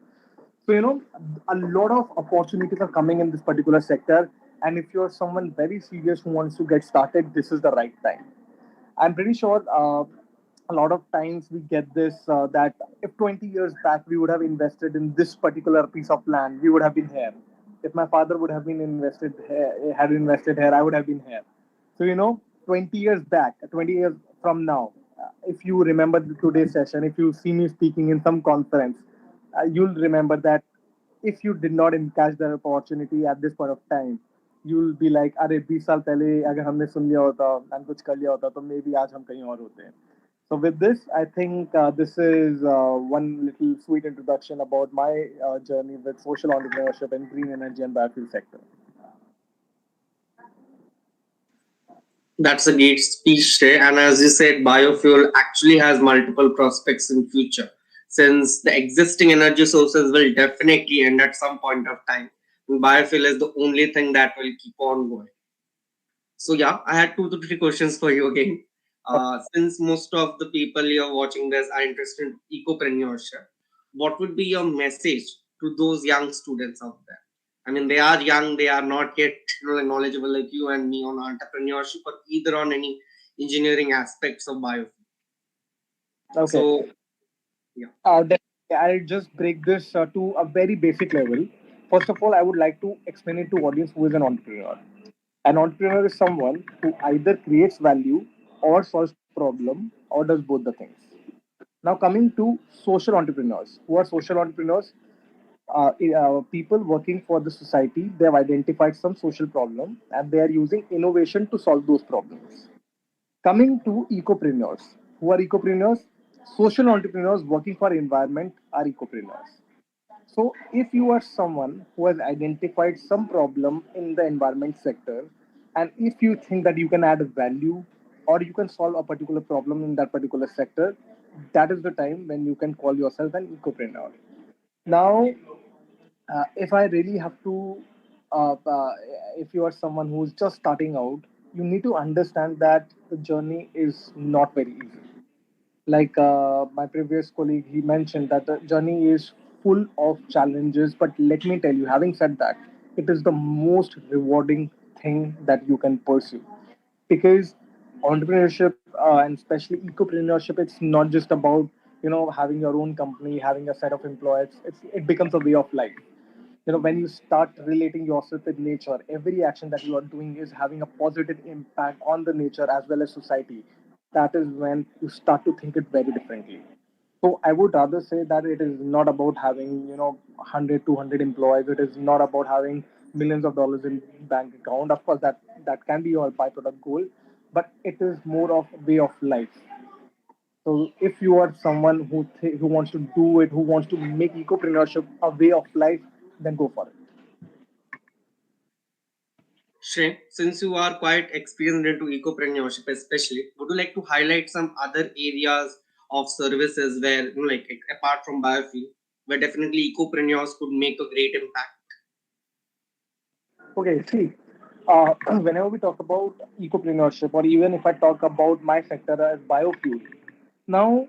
So a lot of opportunities are coming in this particular sector, and if you're someone very serious who wants to get started, this is the right time. I'm pretty sure a lot of times we get this that if 20 years back we would have invested in this particular piece of land, we would have been here. If my father would have been invested here, I would have been here. So 20 years back, 20 years from now, if you remember today's session, if you see me speaking in some conference, you'll remember that if you did not catch the opportunity at this point of time, you'll be like, अरे 20 साल पहले अगर हमने सुन लिया होता and कुछ कर लिया होता तो maybe आज हम कहीं और होते हैं. So with this, I think this is one little sweet introduction about my journey with social entrepreneurship and green energy and biofuel sector. That's a great speech, Shrey. And as you said, biofuel actually has multiple prospects in future, since the existing energy sources will definitely end at some point of time. And biofuel is the only thing that will keep on going. So yeah, I had 2 to 3 questions for you again. Since most of the people you're watching this are interested in ecopreneurship, what would be your message to those young students out there? I mean, they are young, they are not yet knowledgeable like you and me on entrepreneurship or either on any engineering aspects of biofuel. Okay. So, yeah. I'll just break this to a very basic level. First of all, I would like to explain it to audience who is an entrepreneur. An entrepreneur is someone who either creates value or solves problem or does both the things. Now, coming to social entrepreneurs. Who are social entrepreneurs? People working for the society. They have identified some social problem and they are using innovation to solve those problems. Coming to ecopreneurs. Who are ecopreneurs? Social entrepreneurs working for environment are ecopreneurs. So, if you are someone who has identified some problem in the environment sector, and if you think that you can add value or you can solve a particular problem in that particular sector, that is the time when you can call yourself an ecopreneur. Now, if I really have to, if you are someone who's just starting out, you need to understand that the journey is not very easy. Like my previous colleague, he mentioned that the journey is full of challenges. But let me tell you, having said that, it is the most rewarding thing that you can pursue, because entrepreneurship and especially ecopreneurship, it's not just about having your own company, having a set of employees. It becomes a way of life. When you start relating yourself with nature, every action that you are doing is having a positive impact on the nature as well as society. That is when you start to think it very differently. So I would rather say that it is not about having 100 200 employees. It is not about having millions of dollars in bank account. Of course, that can be your byproduct goal, but it is more of a way of life. So if you are someone who wants to do it, who wants to make ecopreneurship a way of life, then go for it. Shrey, since you are quite experienced into ecopreneurship, especially, would you like to highlight some other areas of services where, like apart from biofuel, where definitely ecopreneurs could make a great impact? Okay, see, whenever we talk about ecopreneurship, or even if I talk about my sector as biofuel, now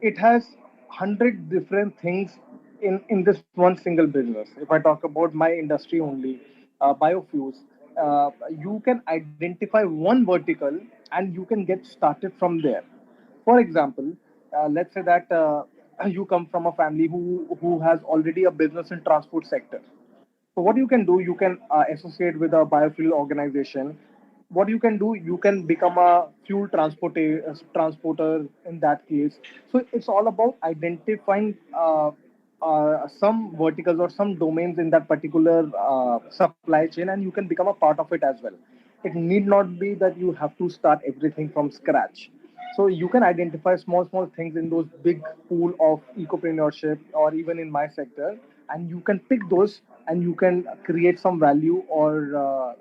it has 100 different things in this one single business. If I talk about my industry only, biofuels, you can identify one vertical and you can get started from there. For example, let's say that you come from a family who has already a business in transport sector. So what you can do, you can associate with a biofuel organization. What you can do, you can become a fuel transporter in that case. So it's all about identifying some verticals or some domains in that particular supply chain, and you can become a part of it as well. It need not be that you have to start everything from scratch. So you can identify small things in those big pool of ecopreneurship or even in my sector, and you can pick those and you can create some value or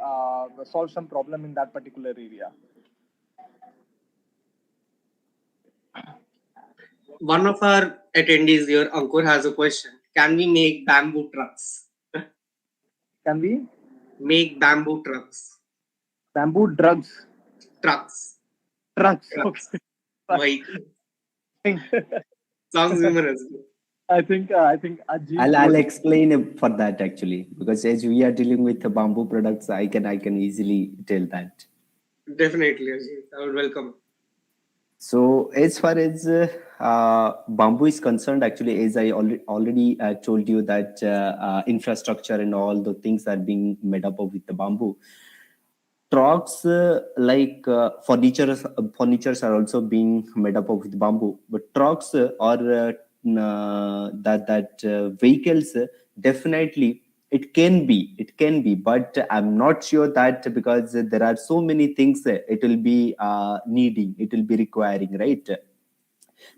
solve some problem in that particular area. One of our attendees here, Ankur, has a question. Can we make bamboo trucks? Can we Make bamboo trucks? bamboo drugs? Trucks. Trucks. Trucks. Okay. Vehicle. Sounds humorous. I think Ajit I'll would. explain for that actually, because as we are dealing with the bamboo products, I can easily tell that. Definitely, Ajit. I would welcome. So as far as bamboo is concerned, actually, as I already told you that infrastructure and all the things are being made up of with the bamboo. Trucks like furnitures are also being made up of with bamboo, but trucks vehicles definitely it can be, but I'm not sure that, because there are so many things it will be requiring, right?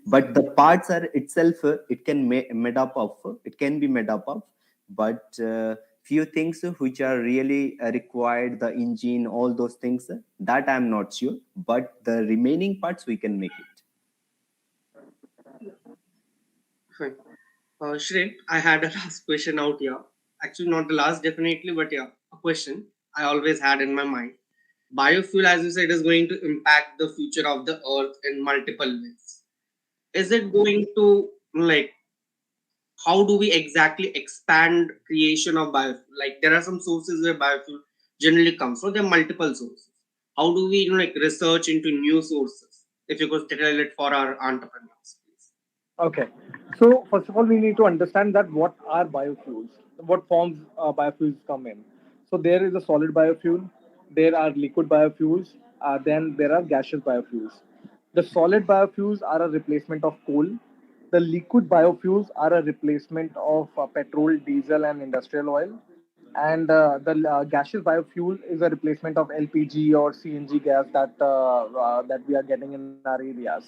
But the parts are itself it can be made up of, but few things which are really required, the engine, all those things, that I'm not sure, but the remaining parts we can make it. Fine. Shreya, I had a last question out here. Actually, not the last, definitely, but yeah, a question I always had in my mind. Biofuel, as you said, is going to impact the future of the earth in multiple ways. Is it going to, like, how do we exactly expand creation of biofuel? Like, there are some sources where biofuel generally comes from. There are multiple sources. How do we, like, research into new sources? If you could tell it for our entrepreneurs, please. Okay. So first of all, we need to understand that what are biofuels, what forms biofuels come in. So there is a solid biofuel, there are liquid biofuels, then there are gaseous biofuels. The solid biofuels are a replacement of coal. The liquid biofuels are a replacement of petrol, diesel, and industrial oil. And the gaseous biofuel is a replacement of LPG or CNG gas that we are getting in our areas.